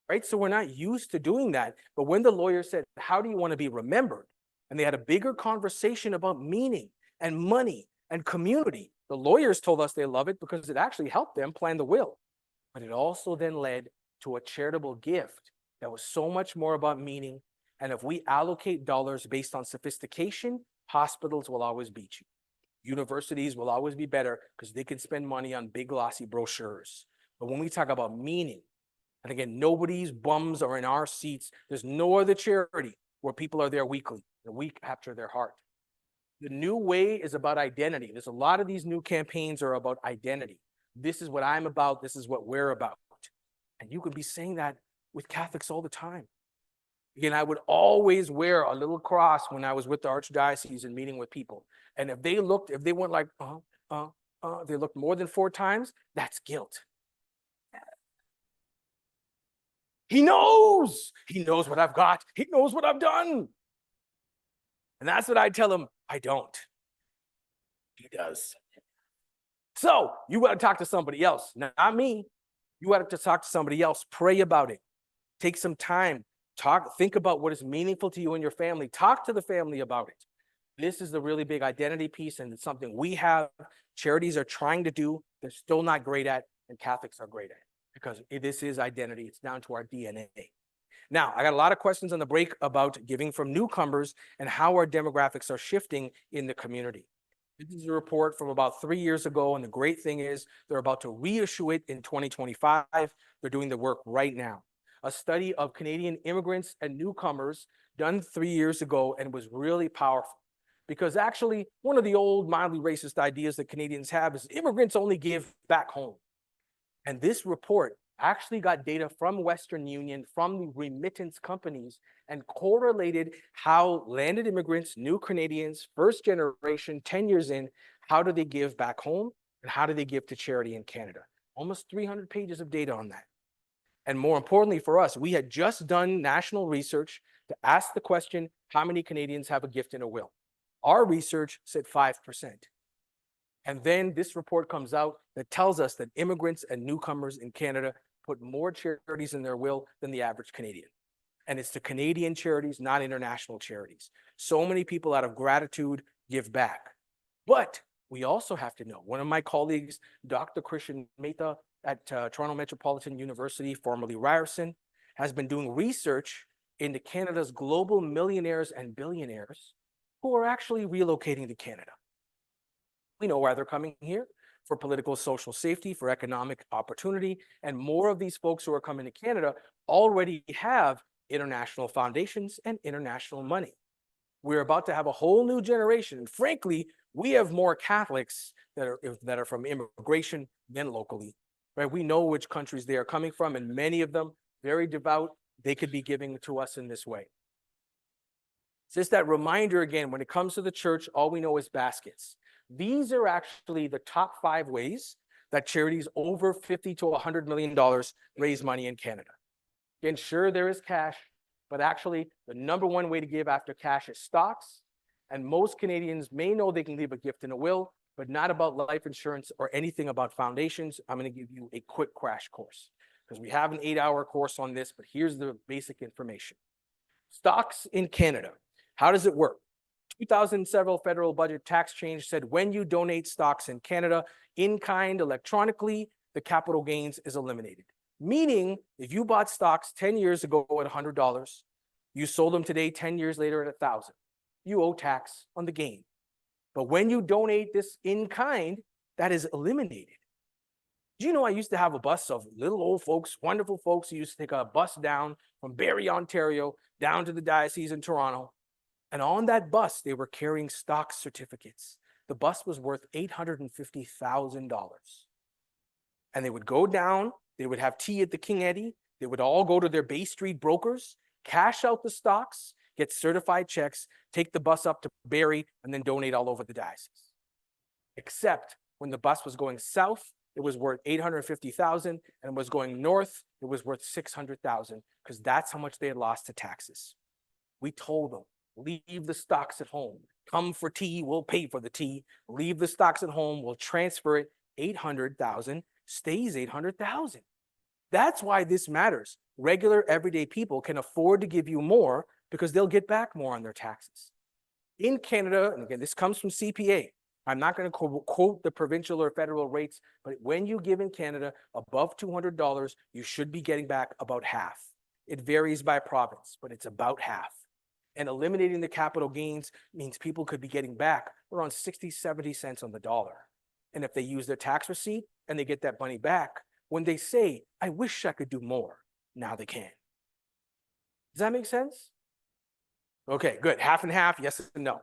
right? So we're not used to doing that. But when the lawyer said, how do you want to be remembered? And they had a bigger conversation about meaning and money and community. The lawyers told us they love it because it actually helped them plan the will. But it also then led to a charitable gift that was so much more about meaning. And if we allocate dollars based on sophistication, hospitals will always beat you. Universities will always be better because they can spend money on big glossy brochures. But when we talk about meaning, and again, nobody's bums are in our seats. There's no other charity where people are there weekly, and we capture their heart. The new way is about identity. There's a lot of these new campaigns are about identity. This is what I'm about. This is what we're about. And you could be saying that with Catholics all the time. Again, I would always wear a little cross when I was with the archdiocese and meeting with people. And if they went like, they looked more than 4 times, that's guilt. He knows what I've got. He knows what I've done. And that's what I tell him. I don't. He does. So you got to talk to somebody else, not me. You got to talk to somebody else. Pray about it. Take some time. Think about what is meaningful to you and your family. Talk to the family about it. This is the really big identity piece, and it's something we have. Charities are trying to do. They're still not great at, and Catholics are great at, because this is identity. It's down to our DNA. Now, I got a lot of questions on the break about giving from newcomers and how our demographics are shifting in the community. This is a report from about 3 years ago, and the great thing is they're about to reissue it in 2025. They're doing the work right now. A study of Canadian immigrants and newcomers done 3 years ago, and was really powerful. Because actually, one of the old mildly racist ideas that Canadians have is immigrants only give back home. And this report actually got data from Western Union, from the remittance companies, and correlated how landed immigrants, new Canadians, first generation, 10 years in, how do they give back home and how do they give to charity in Canada? Almost 300 pages of data on that. And more importantly for us, we had just done national research to ask the question, how many Canadians have a gift in a will? Our research said 5%. And then this report comes out that tells us that immigrants and newcomers in Canada put more charities in their will than the average Canadian. And it's the Canadian charities, not international charities. So many people out of gratitude give back. But we also have to know, one of my colleagues, Dr. Christian Mehta at Toronto Metropolitan University, formerly Ryerson, has been doing research into Canada's global millionaires and billionaires who are actually relocating to Canada. We know why they're coming here: for political social safety, for economic opportunity, and more of these folks who are coming to Canada already have international foundations and international money. We're about to have a whole new generation. And frankly, we have more Catholics that are from immigration than locally, right? We know which countries they are coming from, and many of them, very devout, they could be giving to us in this way. It's just that reminder again, when it comes to the church, all we know is baskets. These are actually the top 5 ways that charities over $50 to $100 million raise money in Canada. Again, sure, there is cash, but actually the number 1 way to give after cash is stocks. And most Canadians may know they can leave a gift in a will, but not about life insurance or anything about foundations. I'm going to give you a quick crash course because we have an 8-hour course on this, but here's the basic information. Stocks in Canada. How does it work? 2007 federal budget tax change said when you donate stocks in Canada in kind electronically, the capital gains is eliminated. Meaning, if you bought stocks 10 years ago at $100, you sold them today 10 years later at $1,000. You owe tax on the gain. But when you donate this in kind, that is eliminated. Do you know I used to have a bus of little old folks, wonderful folks who used to take a bus down from Barrie, Ontario, down to the diocese in Toronto. And on that bus, they were carrying stock certificates. The bus was worth $850,000. And they would go down, they would have tea at the King Eddie, they would all go to their Bay Street brokers, cash out the stocks, get certified checks, take the bus up to Barrie, and then donate all over the diocese. Except when the bus was going south, it was worth $850,000, and was going north, it was worth $600,000, because that's how much they had lost to taxes. We told them, leave the stocks at home. Come for tea, we'll pay for the tea. Leave the stocks at home, we'll transfer it. $800,000 stays $800,000. That's why this matters. Regular, everyday people can afford to give you more because they'll get back more on their taxes. In Canada, and again, this comes from CPA. I'm not going to quote the provincial or federal rates, but when you give in Canada above $200, you should be getting back about half. It varies by province, but it's about half. And eliminating the capital gains means people could be getting back around 60, 70 cents on the dollar. And if they use their tax receipt and they get that money back, when they say, I wish I could do more, now they can. Does that make sense? Okay, good. Half and half, yes and no.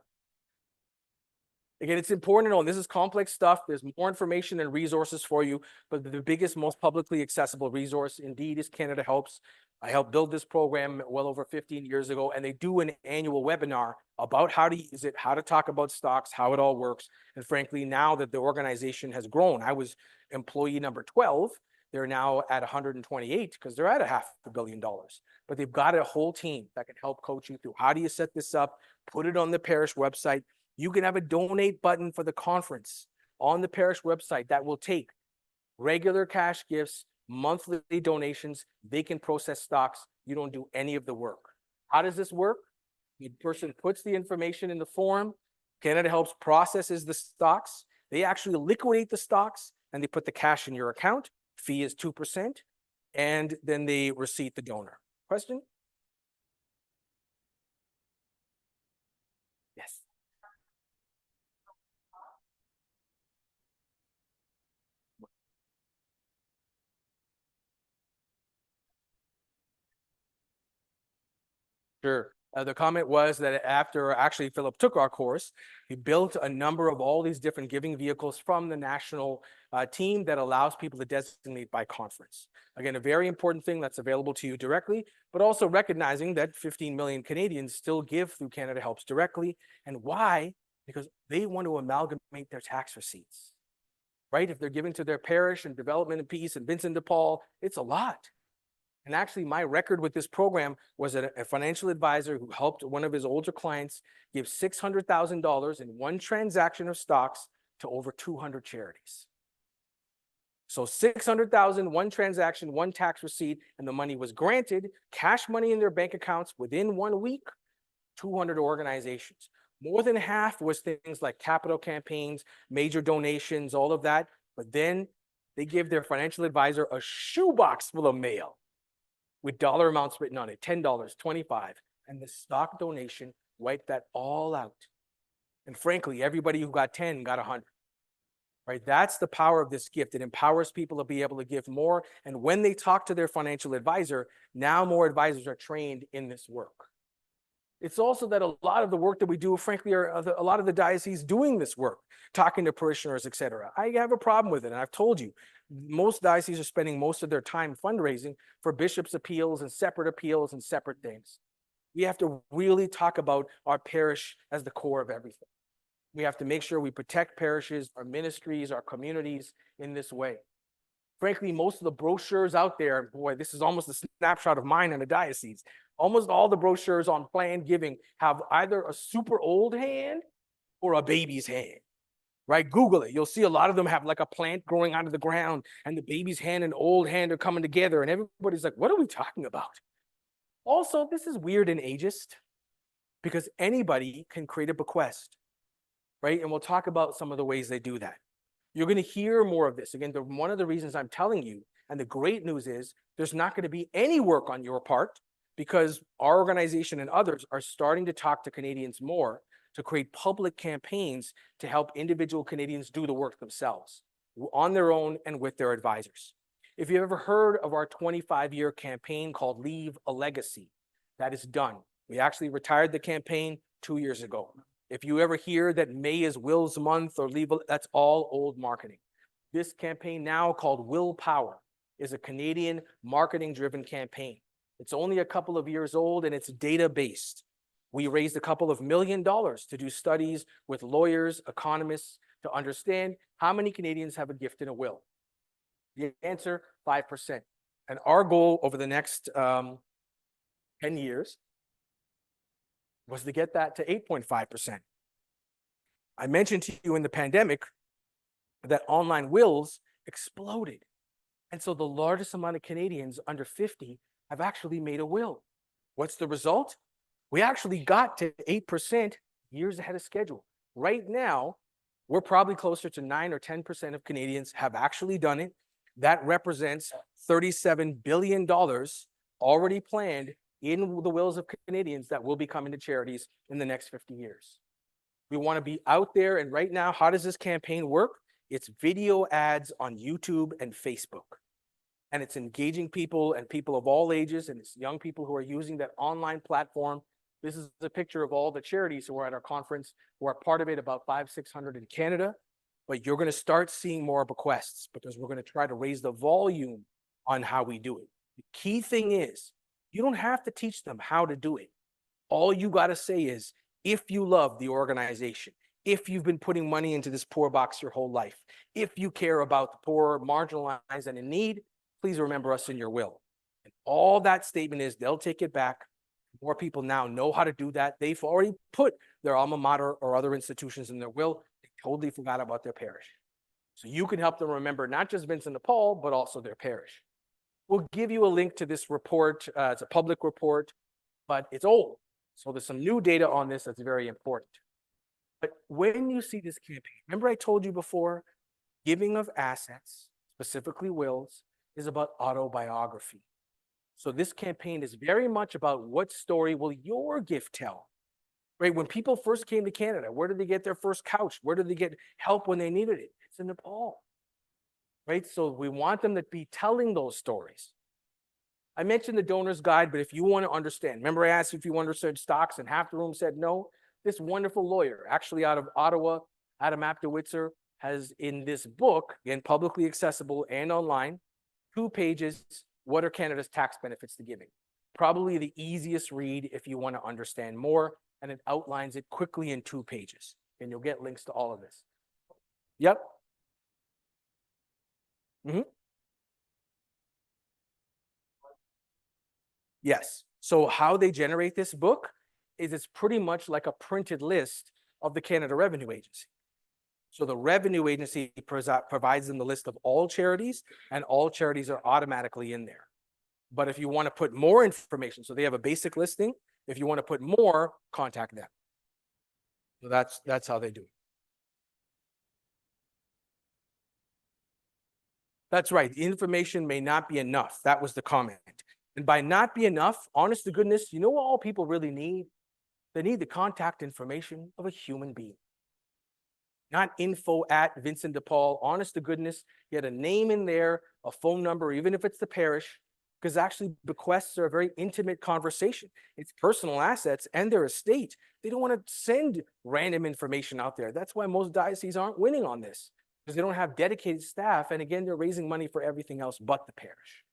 Again, it's important to know, and this is complex stuff. There's more information and resources for you, but the biggest, most publicly accessible resource indeed is Canada Helps. I helped build this program well over 15 years ago, and they do an annual webinar about how to use it, how to talk about stocks, how it all works. And frankly, now that the organization has grown, I was employee number 12. They're now at 128 because they're at $500 million. But they've got a whole team that can help coach you through how do you set this up, put it on the parish website. You can have a donate button for the conference on the parish website that will take regular cash gifts, monthly donations. They can process stocks. You don't do any of the work. How does this work? The person puts the information in the form. Canada Helps processes the stocks. They actually liquidate the stocks and they put the cash in your account. Fee is 2%. And then they receipt the donor. Question? Yes. Sure. The comment was that after actually Philip took our course, he built a number of all these different giving vehicles from the national team that allows people to designate by conference. Again, a very important thing that's available to you directly, but also recognizing that 15 million Canadians still give through Canada Helps directly. And why? Because they want to amalgamate their tax receipts, right? If they're giving to their parish and Development and Peace and Vincent de Paul, it's a lot. And actually, my record with this program was that a financial advisor who helped one of his older clients give $600,000 in one transaction of stocks to over 200 charities. So 600,000, one transaction, one tax receipt, and the money was granted, cash money in their bank accounts within 1 week, 200 organizations. More than half was things like capital campaigns, major donations, all of that. But then they give their financial advisor a shoebox full of mail with dollar amounts written on it, $10, $25, and the stock donation wiped that all out. And frankly, everybody who got 10 got 100, right? That's the power of this gift. It empowers people to be able to give more. And when they talk to their financial advisor, now more advisors are trained in this work. It's also that a lot of the work that we do, frankly, are a lot of the dioceses doing this work, talking to parishioners, et cetera. I have a problem with it. And I've told you, most dioceses are spending most of their time fundraising for bishops' appeals and separate things. We have to really talk about our parish as the core of everything. We have to make sure we protect parishes, our ministries, our communities in this way. Frankly, most of the brochures out there, boy, this is almost a snapshot of mine in a diocese. Almost all the brochures on planned giving have either a super old hand or a baby's hand, right? Google it. You'll see a lot of them have like a plant growing out of the ground and the baby's hand and old hand are coming together. And everybody's like, what are we talking about? Also, this is weird and ageist because anybody can create a bequest, right? And we'll talk about some of the ways they do that. You're going to hear more of this. Again, one of the reasons I'm telling you, and the great news is there's not going to be any work on your part because our organization and others are starting to talk to Canadians more to create public campaigns to help individual Canadians do the work themselves on their own and with their advisors. If you've ever heard of our 25-year campaign called Leave a Legacy, that is done. We actually retired the campaign 2 years ago. If you ever hear that May is Will's month or leave, that's all old marketing. This campaign now called Willpower is a Canadian marketing-driven campaign. It's only a couple of years old and it's data-based. We raised a couple of $1 million to do studies with lawyers, economists, to understand how many Canadians have a gift in a will. The answer, 5%. And our goal over the next 10 years was to get that to 8.5%. I mentioned to you in the pandemic that online wills exploded. And so the largest amount of Canadians under 50 have actually made a will. What's the result? We actually got to 8% years ahead of schedule. Right now, we're probably closer to 9 or 10% of Canadians have actually done it. That represents $37 billion already planned in the wills of Canadians that will be coming to charities in the next 50 years. We want to be out there. And right now, how does this campaign work? It's video ads on YouTube and Facebook. And it's engaging people and people of all ages, and it's young people who are using that online platform This is a picture of all the charities who are at our conference, who are part of it, about 600 in Canada. But you're going to start seeing more bequests because we're going to try to raise the volume on how we do it. The key thing is you don't have to teach them how to do it. All you got to say is, if you love the organization, if you've been putting money into this poor box your whole life, if you care about the poor, marginalized, and in need, please remember us in your will. And all that statement is, they'll take it back. More people now know how to do that. They've already put their alma mater or other institutions in their will. They totally forgot about their parish. So you can help them remember not just Vincent de Paul, but also their parish. We'll give you a link to this report. It's a public report, but it's old. So there's some new data on this that's very important. But when you see this campaign, remember I told you before, giving of assets, specifically wills, is about autobiography. So this campaign is very much about what story will your gift tell, right? When people first came to Canada, where did they get their first couch? Where did they get help when they needed it? It's in Nepal, right? So we want them to be telling those stories. I mentioned the donor's guide, but if you want to understand, remember I asked if you understood stocks and half the room said no? This wonderful lawyer, actually out of Ottawa, Adam Aptowitzer, has in this book, again, publicly accessible and online, 2 pages, what are Canada's tax benefits to giving? Probably the easiest read if you want to understand more, and it outlines it quickly in 2 pages, and you'll get links to all of this. Yep. Yes. So how they generate this book is it's pretty much like a printed list of the Canada Revenue Agency. So the Revenue Agency provides them the list of all charities, and all charities are automatically in there. But if you want to put more information, so they have a basic listing. If you want to put more, contact them. So that's how they do it. That's right. The information may not be enough. That was the comment. And by not be enough, honest to goodness, you know what all people really need? They need the contact information of a human being. Not info at Vincent de Paul. Honest to goodness, get a name in there, a phone number, even if it's the parish, because actually bequests are a very intimate conversation. It's personal assets and their estate. They don't want to send random information out there. That's why most dioceses aren't winning on this, because they don't have dedicated staff. And again, they're raising money for everything else but the parish.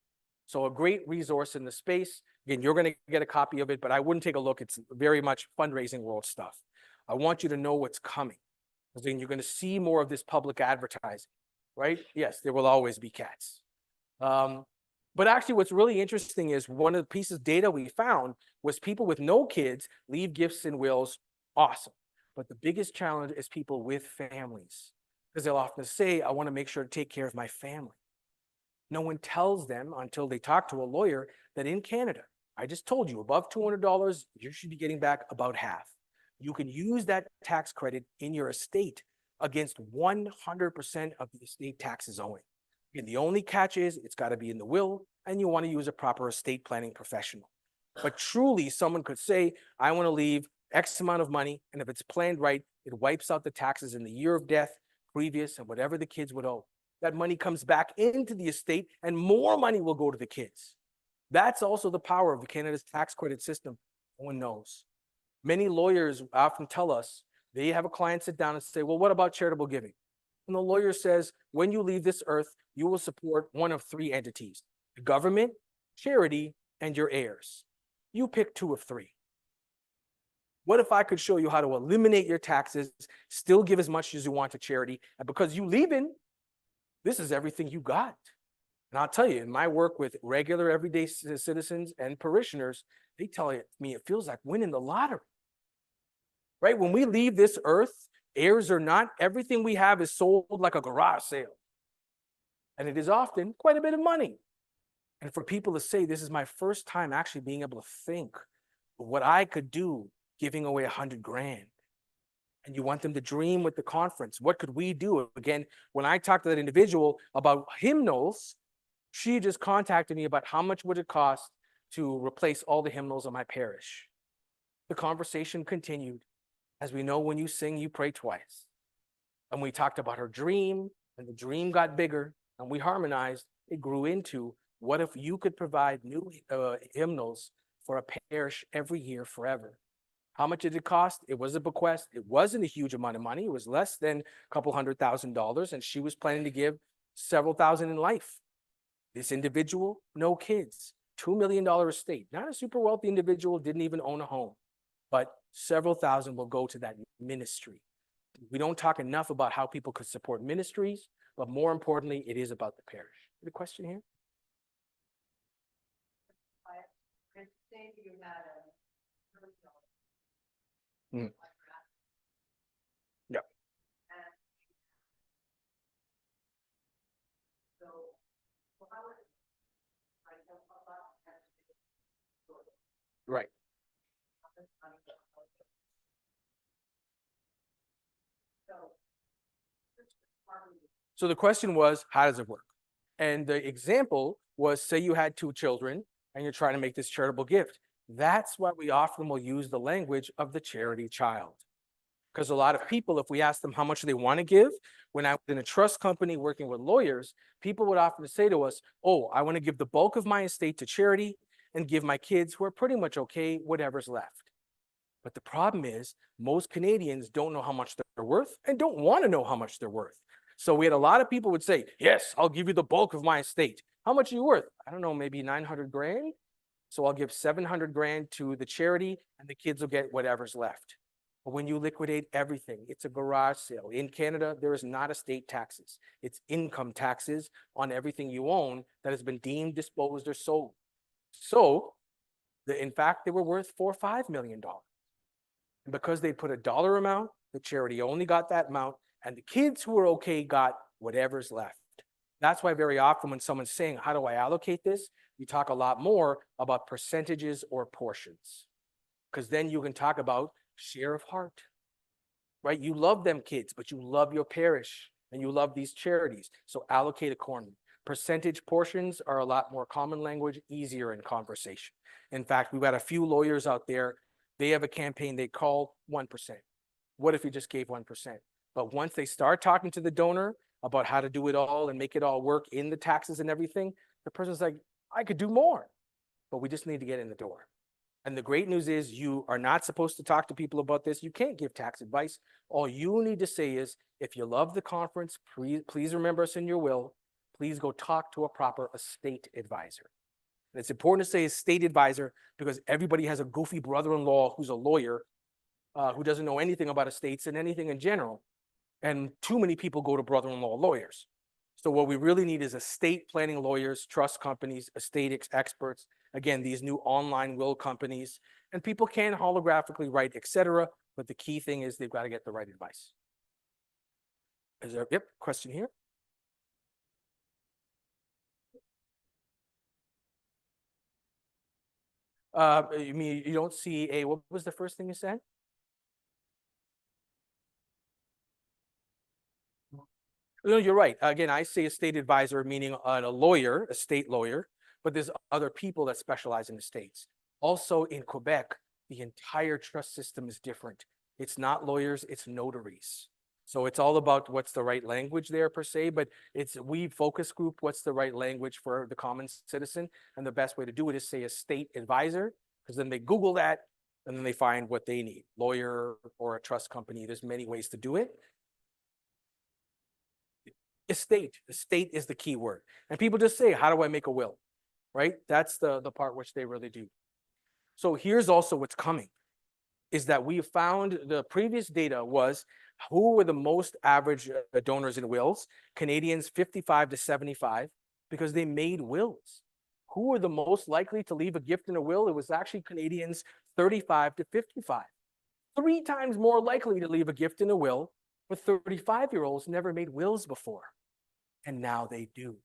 So a great resource in the space. Again, you're going to get a copy of it, but I wouldn't take a look. It's very much fundraising world stuff. I want you to know what's coming, because then you're going to see more of this public advertising, right? Yes, there will always be cats. But actually what's really interesting is one of the pieces of data we found was people with no kids leave gifts and wills. Awesome. But the biggest challenge is people with families, because they'll often say, I want to make sure to take care of my family. No one tells them until they talk to a lawyer that in Canada, I just told you, above $200, you should be getting back about half. You can use that tax credit in your estate against 100% of the estate taxes owing. And the only catch is it's got to be in the will, and you want to use a proper estate planning professional. But truly, someone could say, I want to leave X amount of money, and if it's planned right, it wipes out the taxes in the year of death, previous, and whatever the kids would owe. That money comes back into the estate, and more money will go to the kids. That's also the power of the Canada's tax credit system. No one knows. Many lawyers often tell us, they have a client sit down and say, well, what about charitable giving? And the lawyer says, when you leave this earth, you will support one of 3 entities: the government, charity, and your heirs. You pick 2 of 3. What if I could show you how to eliminate your taxes, still give as much as you want to charity, and because you leaving, this is everything you got. And I'll tell you, in my work with regular everyday citizens and parishioners, they tell me it feels like winning the lottery. Right? When we leave this earth, heirs or not, everything we have is sold like a garage sale. And it is often quite a bit of money. And for people to say, this is my first time actually being able to think of what I could do giving away $100,000. And you want them to dream with the conference. What could we do? Again, when I talked to that individual about hymnals, she just contacted me about how much would it cost to replace all the hymnals in my parish. The conversation continued. As we know, when you sing, you pray twice. And we talked about her dream, and the dream got bigger, and we harmonized. It grew into, what if you could provide new hymnals for a parish every year forever? How much did it cost? It was a bequest. It wasn't a huge amount of money. It was less than a couple $100,000, and she was planning to give several thousand in life. This individual, no kids, $2 million estate, not a super wealthy individual, didn't even own a home, but several thousand will go to that ministry. We don't talk enough about how people could support ministries, but more importantly, it is about the parish. The question here? Mm. Yeah. Right. So the question was, how does it work? And the example was, say you had two children and you're trying to make this charitable gift. That's why we often will use the language of the charity child. Because a lot of people, if we ask them how much they want to give, when I was in a trust company working with lawyers, people would often say to us, oh, I want to give the bulk of my estate to charity and give my kids, who are pretty much okay, whatever's left. But the problem is most Canadians don't know how much they're worth and don't want to know how much they're worth. So we had a lot of people would say, yes, I'll give you the bulk of my estate. How much are you worth? I don't know, maybe 900 grand. So I'll give 700 grand to the charity and the kids will get whatever's left. But when you liquidate everything, it's a garage sale. In Canada, there is not estate taxes. It's income taxes on everything you own that has been deemed, disposed, or sold. So in fact, they were worth $4 or $5 million. And because they put a dollar amount, the charity only got that amount, and the kids who were okay got whatever's left. That's why very often when someone's saying, how do I allocate this? We talk a lot more about percentages or portions, because then you can talk about share of heart, right? You love them kids, but you love your parish and you love these charities. So allocate accordingly. Percentage portions are a lot more common language, easier in conversation. In fact, we've got a few lawyers out there. They have a campaign they call 1%. What if you just gave 1%? But once they start talking to the donor about how to do it all and make it all work in the taxes and everything, the person's like, I could do more, but we just need to get in the door. And the great news is you are not supposed to talk to people about this. You can't give tax advice. All you need to say is, if you love the conference, please remember us in your will. Please go talk to a proper estate advisor. And it's important to say estate advisor because everybody has a goofy brother-in-law who's a lawyer who doesn't know anything about estates and anything in general. And too many people go to brother-in-law lawyers. So what we really need is estate planning lawyers, trust companies, estate experts, again, these new online will companies, and people can holographically write, etc. But the key thing is they've got to get the right advice. Is there, yep, question here? You mean you don't see a, what was the first thing you said? No, you're right. Again, I say estate advisor, meaning a lawyer, a state lawyer, but there's other people that specialize in estates. Also in Quebec, the entire trust system is different. It's not lawyers, it's notaries. So it's all about what's the right language there per se, but it's we focus group, what's the right language for the common citizen. And the best way to do it is say estate advisor, because then they Google that and then they find what they need, lawyer or a trust company. There's many ways to do it. Estate is the key word. And people just say, how do I make a will? Right? That's the part which they really do. So here's also what's coming is that we found the previous data was who were the most average donors in wills? Canadians 55 to 75 because they made wills. Who were the most likely to leave a gift in a will? It was actually Canadians 35 to 55. 3 times more likely to leave a gift in a will, but 35-year-olds never made wills before. And now they do.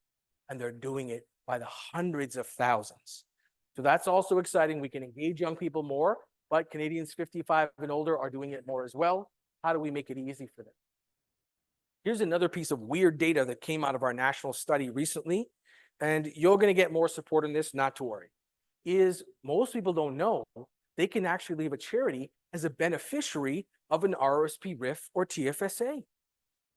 And they're doing it by the hundreds of thousands. So that's also exciting. We can engage young people more, but Canadians 55 and older are doing it more as well. How do we make it easy for them? Here's another piece of weird data that came out of our national study recently, and you're going to get more support on this, not to worry, is most people don't know they can actually leave a charity as a beneficiary of an RSP RIF or TFSA.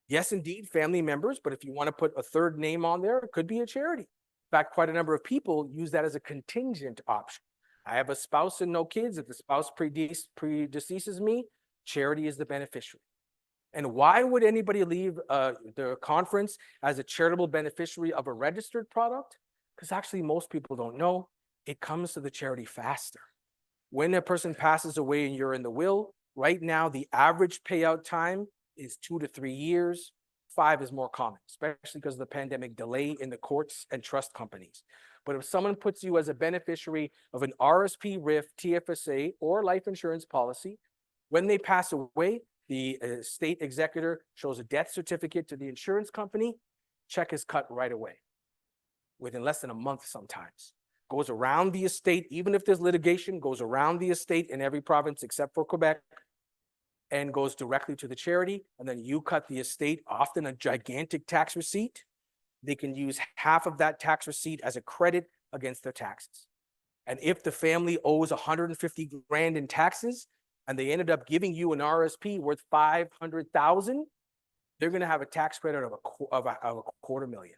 Yes, indeed, family members, but if you want to put a third name on there, it could be a charity. In fact, quite a number of people use that as a contingent option. I have a spouse and no kids. If the spouse predeceases me, charity is the beneficiary. And why would anybody leave the conference as a charitable beneficiary of a registered product? Because actually most people don't know, it comes to the charity faster. When a person passes away and you're in the will, right now the average payout time is 2 to 3 years. 5 is more common, especially because of the pandemic delay in the courts and trust companies. But if someone puts you as a beneficiary of an RSP, RIF, TFSA, or life insurance policy, when they pass away, the state executor shows a death certificate to the insurance company, check is cut right away, within less than a month sometimes. Goes around the estate, even if there's litigation, goes around the estate in every province except for Quebec, and goes directly to the charity, and then you cut the estate, often a gigantic tax receipt. They can use half of that tax receipt as a credit against their taxes. And if the family owes 150 grand in taxes, and they ended up giving you an RSP worth 500,000, they're going to have a tax credit of a $250,000.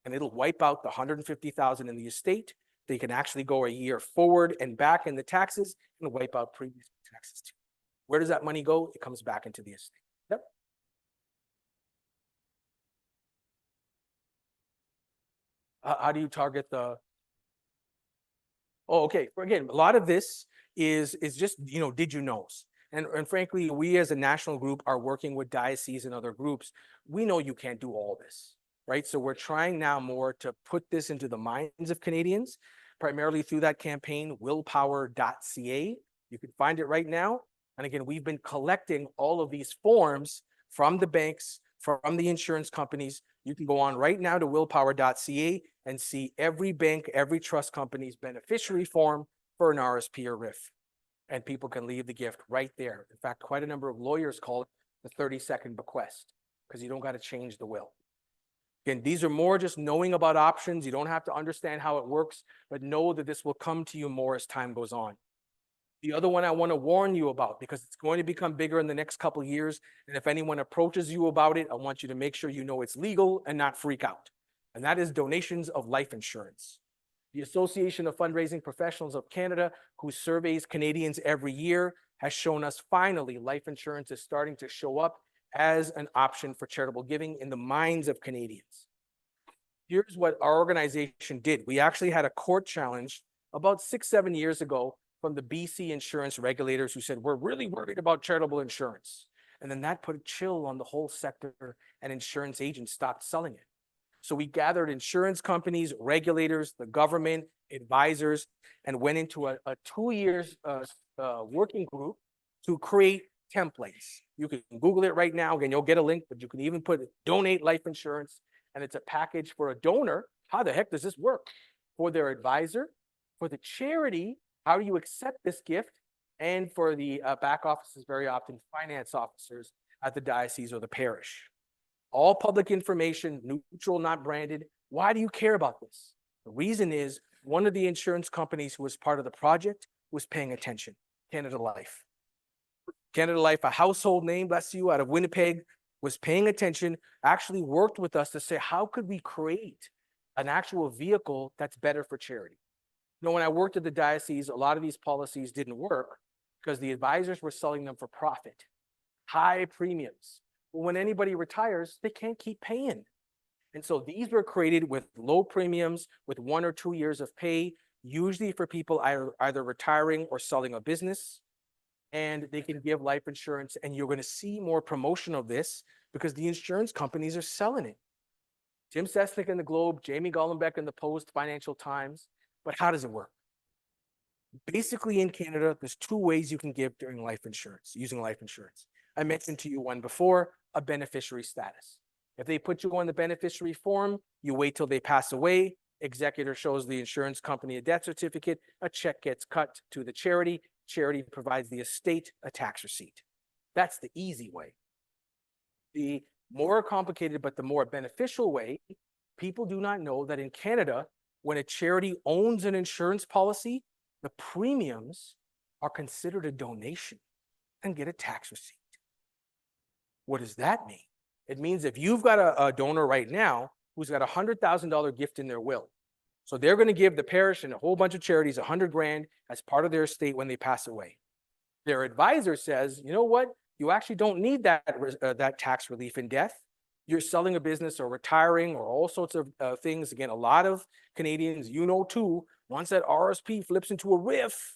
And it'll wipe out the 150,000 in the estate. They can actually go a year forward and back in the taxes and wipe out previous taxes too. Where does that money go? It comes back into the estate. Yep. How do you target the? Oh, okay. Again, a lot of this is just, did you knows. And frankly, we as a national group are working with dioceses and other groups. We know you can't do all this, right? So we're trying now more to put this into the minds of Canadians, primarily through that campaign, willpower.ca. You can find it right now. And again, we've been collecting all of these forms from the banks, from the insurance companies. You can go on right now to willpower.ca and see every bank, every trust company's beneficiary form for an RSP or RIF. And people can leave the gift right there. In fact, quite a number of lawyers call it the 30-second bequest because you don't got to change the will. Again, these are more just knowing about options. You don't have to understand how it works, but know that this will come to you more as time goes on. The other one I want to warn you about, because it's going to become bigger in the next couple of years. And if anyone approaches you about it, I want you to make sure you know it's legal and not freak out. And that is donations of life insurance. The Association of Fundraising Professionals of Canada, who surveys Canadians every year, has shown us finally life insurance is starting to show up as an option for charitable giving in the minds of Canadians. Here's what our organization did. We actually had a court challenge about 6-7 years ago from the BC insurance regulators who said, we're really worried about charitable insurance. And then that put a chill on the whole sector and insurance agents stopped selling it. So we gathered insurance companies, regulators, the government, advisors, and went into a 2 years working group to create templates. You can Google it right now. Again, you'll get a link, but you can even put donate life insurance, and it's a package for a donor. How the heck does this work? For their advisor, for the charity, how do you accept this gift? And for the back offices, very often finance officers at the diocese or the parish. All public information, neutral, not branded. Why do you care about this? The reason is one of the insurance companies who was part of the project was paying attention, Canada Life. Canada Life, a household name, bless you, out of Winnipeg, was paying attention, actually worked with us to say, how could we create an actual vehicle that's better for charity? When I worked at the diocese, a lot of these policies didn't work because the advisors were selling them for profit, high premiums. But when anybody retires, they can't keep paying. And so these were created with low premiums, with 1 or 2 years of pay, usually for people either retiring or selling a business. And they can give life insurance, and you're going to see more promotion of this because the insurance companies are selling it. Tim Sesnick in the Globe, Jamie Gollenbeck in the Post, Financial Times. But how does it work? Basically, in Canada, there's 2 ways you can give during life insurance, using life insurance. I mentioned to you one before, a beneficiary status. If they put you on the beneficiary form, you wait till they pass away, executor shows the insurance company a death certificate, a check gets cut to the charity, charity provides the estate a tax receipt. That's the easy way. The more complicated, but the more beneficial way, people do not know that in Canada, when a charity owns an insurance policy, the premiums are considered a donation and get a tax receipt. What does that mean? It means if you've got a donor right now who's got a $100,000 gift in their will, So they're going to give the parish and a whole bunch of charities 100 grand as part of their estate when they pass away. Their advisor says, you know what? You actually don't need that tax relief in death. You're selling a business or retiring or all sorts of things. Again, a lot of Canadians, you know too, once that RSP flips into a RIF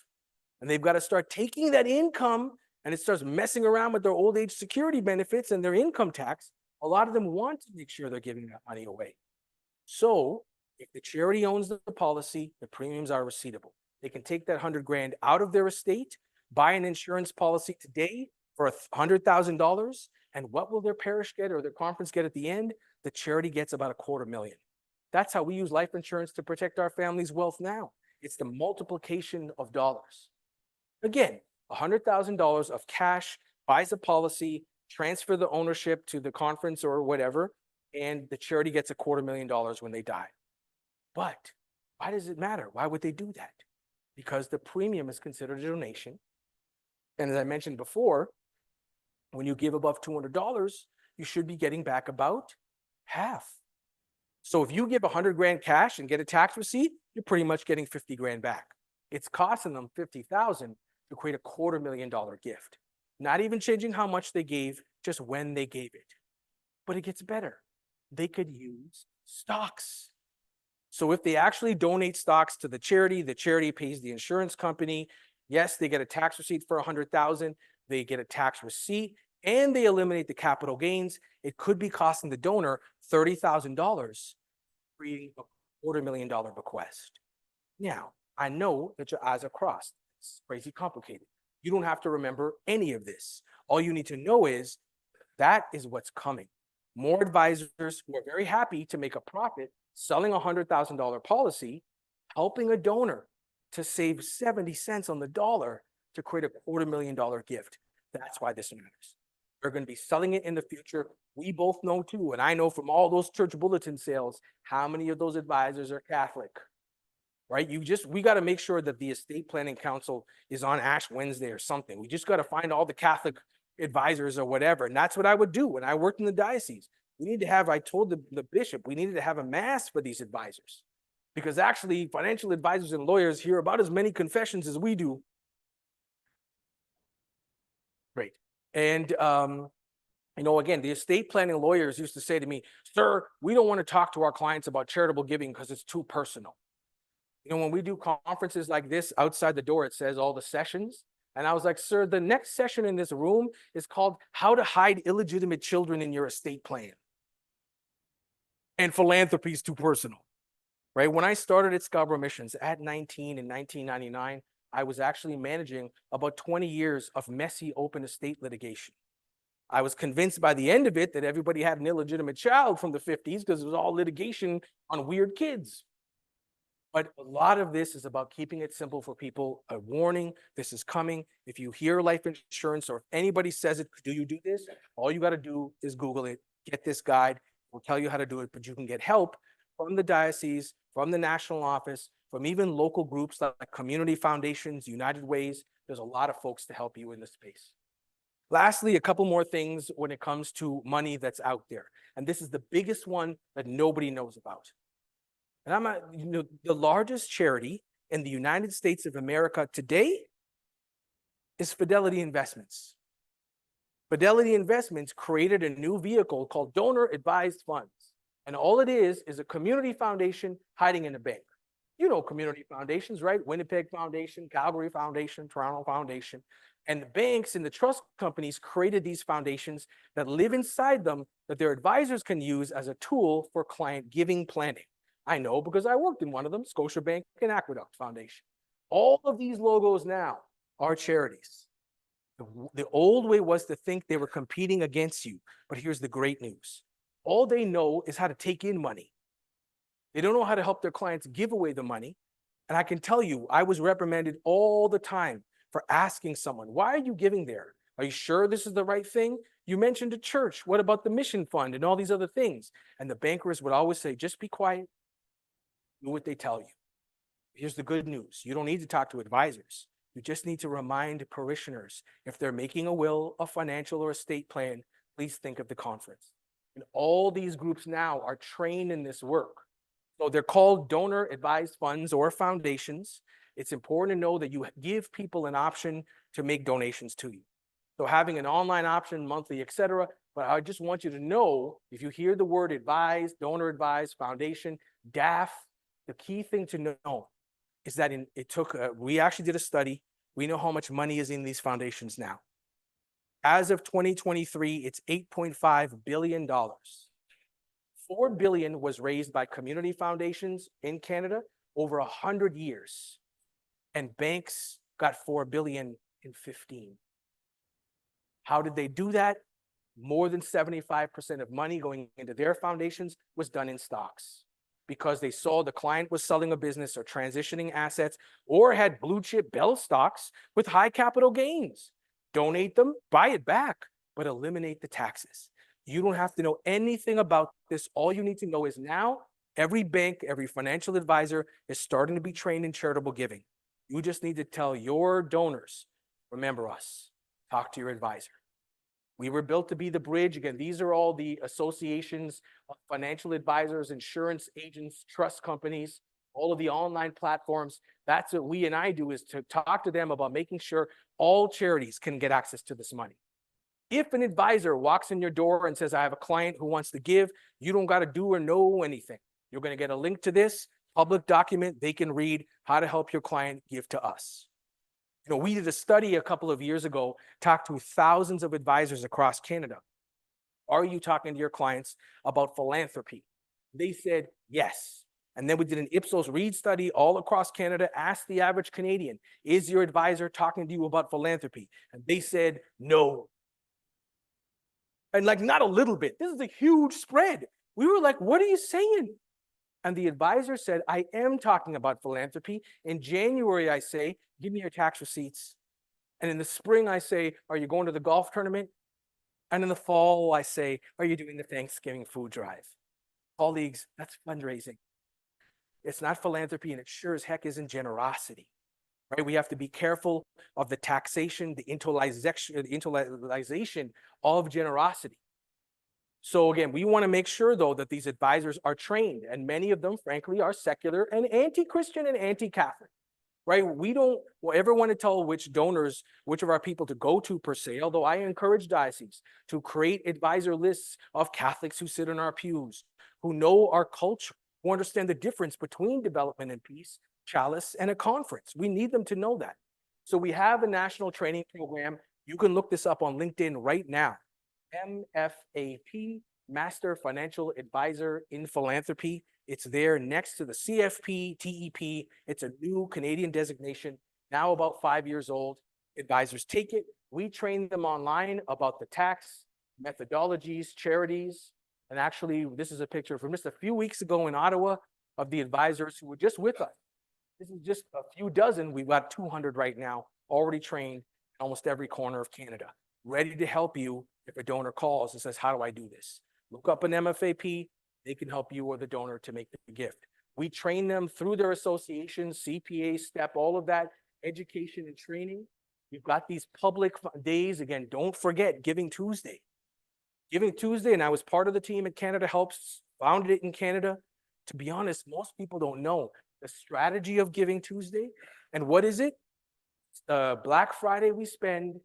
and they've got to start taking that income and it starts messing around with their old age security benefits and their income tax, a lot of them want to make sure they're giving that money away. So if the charity owns the policy, the premiums are receivable. They can take that 100 grand out of their estate, buy an insurance policy today for $100,000. And what will their parish get or their conference get at the end? The charity gets about $250,000. That's how we use life insurance to protect our family's wealth now. It's the multiplication of dollars. Again, $100,000 of cash buys a policy, transfer the ownership to the conference or whatever, and the charity gets $250,000 when they die. But why does it matter? Why would they do that? Because the premium is considered a donation. And as I mentioned before, when you give above $200, you should be getting back about half. So if you give 100 grand cash and get a tax receipt, you're pretty much getting 50 grand back. It's costing them 50,000 to create $250,000 gift. Not even changing how much they gave, just when they gave it. But it gets better. They could use stocks. So if they actually donate stocks to the charity pays the insurance company. Yes, they get a tax receipt for 100,000. They get a tax receipt and they eliminate the capital gains. It could be costing the donor $30,000, creating a $250,000 bequest. Now, I know that your eyes are crossed. It's crazy complicated. You don't have to remember any of this. All you need to know is that is what's coming. More advisors who are very happy to make a profit selling a $100,000 policy, helping a donor to save 70 cents on the dollar to create a $250,000 gift. That's why this matters. They're going to be selling it in the future. We both know too, and I know from all those church bulletin sales, how many of those advisors are Catholic, right? We got to make sure that the estate planning council is on Ash Wednesday or something. We just got to find all the Catholic advisors or whatever. And that's what I would do when I worked in the diocese. We need to have, I told the bishop, we needed to have a mass for these advisors because actually financial advisors and lawyers hear about as many confessions as we do. Great. And, again, the estate planning lawyers used to say to me, sir, we don't want to talk to our clients about charitable giving because it's too personal. When we do conferences like this, outside the door, it says all the sessions. And I was like, sir, the next session in this room is called How to Hide Illegitimate Children in Your Estate Plan. And philanthropy is too personal, right? When I started at Scarborough Missions at 19 in 1999, I was actually managing about 20 years of messy open estate litigation. I was convinced by the end of it that everybody had an illegitimate child from the 50s because it was all litigation on weird kids. But a lot of this is about keeping it simple for people. A warning, this is coming. If you hear life insurance or if anybody says it, do you do this? All you got to do is Google it, get this guide. We'll tell you how to do it, but you can get help from the diocese, from the national office, from even local groups like community foundations, United Ways. There's a lot of folks to help you in this space. Lastly, a couple more things when it comes to money that's out there. And this is the biggest one that nobody knows about. And the largest charity in the United States of America today is Fidelity Investments. Fidelity Investments created a new vehicle called Donor Advised Funds. And all it is a community foundation hiding in a bank. You know community foundations, right? Winnipeg Foundation, Calgary Foundation, Toronto Foundation. And the banks and the trust companies created these foundations that live inside them that their advisors can use as a tool for client giving planning. I know because I worked in one of them, Scotiabank and Aqueduct Foundation. All of these logos now are charities. The old way was to think they were competing against you, but here's the great news. All they know is how to take in money. They don't know how to help their clients give away the money. And I can tell you, I was reprimanded all the time for asking someone, why are you giving there? Are you sure this is the right thing? You mentioned a church. What about the mission fund and all these other things? And the bankers would always say, just be quiet. Do what they tell you. Here's the good news. You don't need to talk to advisors. You just need to remind parishioners, if they're making a will, a financial or estate plan, please think of the conference. And all these groups now are trained in this work. So they're called donor advised funds or foundations. It's important to know that you give people an option to make donations to you. So having an online option, monthly, etc. But I just want you to know, if you hear the word advised, donor advised, foundation, DAF, the key thing to know is that we actually did a study. We know how much money is in these foundations now. As of 2023, it's $8.5 billion. $4 billion was raised by community foundations in Canada over 100 years. And banks got $4 billion in 15. How did they do that? More than 75% of money going into their foundations was done in stocks, because they saw the client was selling a business or transitioning assets or had blue chip bell stocks with high capital gains. Donate them, buy it back, but eliminate the taxes. You don't have to know anything about this. All you need to know is now every bank, every financial advisor is starting to be trained in charitable giving. You just need to tell your donors, remember us, talk to your advisor. We were built to be the bridge. Again, these are all the associations of financial advisors, insurance agents, trust companies, all of the online platforms. That's what we and I do, is to talk to them about making sure all charities can get access to this money. If an advisor walks in your door and says, I have a client who wants to give, you don't got to do or know anything. You're going to get a link to this public document. They can read how to help your client give to us. We did a study a couple of years ago, talked to thousands of advisors across Canada. Are you talking to your clients about philanthropy? They said yes. And then we did an Ipsos Reid study all across Canada, asked the average Canadian, is your advisor talking to you about philanthropy? And they said no. And like, not a little bit. This is a huge spread. We were like, what are you saying? And the advisor said, I am talking about philanthropy. In January, I say, give me your tax receipts. And in the spring, I say, are you going to the golf tournament? And in the fall, I say, are you doing the Thanksgiving food drive? Colleagues, that's fundraising. It's not philanthropy, and it sure as heck isn't generosity, right? We have to be careful of the taxation, the intellectualization of generosity. So again, we want to make sure, though, that these advisors are trained, and many of them, frankly, are secular and anti-Christian and anti-Catholic, right? We don't ever want to tell which donors, which of our people to go to per se, although I encourage dioceses to create advisor lists of Catholics who sit in our pews, who know our culture, who understand the difference between development and peace, chalice, and a conference. We need them to know that. So we have a national training program. You can look this up on LinkedIn right now. MFAP, Master Financial Advisor in Philanthropy. It's there next to the CFP, TEP. It's a new Canadian designation, now about 5 years old. Advisors take it. We train them online about the tax, methodologies, charities. And actually, this is a picture from just a few weeks ago in Ottawa of the advisors who were just with us. This is just a few dozen. We've got 200 right now, already trained in almost every corner of Canada, ready to help you if a donor calls and says, how do I do this? Look up an MFAP. They can help you or the donor to make the gift. We train them through their associations, CPA, STEP, all of that, education and training. We've got these public days. Again, don't forget Giving Tuesday. Giving Tuesday, and I was part of the team at Canada Helps, founded it in Canada. To be honest, most people don't know the strategy of Giving Tuesday. And what is it? Black Friday we spend,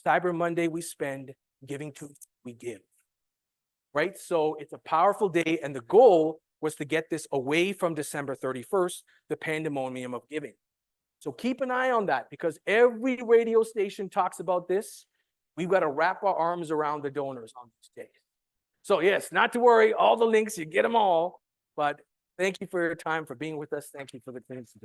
Cyber Monday we spend, Giving Tuesday we give. Right? So it's a powerful day, and the goal was to get this away from December 31st, the pandemonium of giving. So keep an eye on that, because every radio station talks about this. We've got to wrap our arms around the donors on these days. So yes, not to worry, all the links, you get them all. But thank you for your time, for being with us. Thank you for the attention.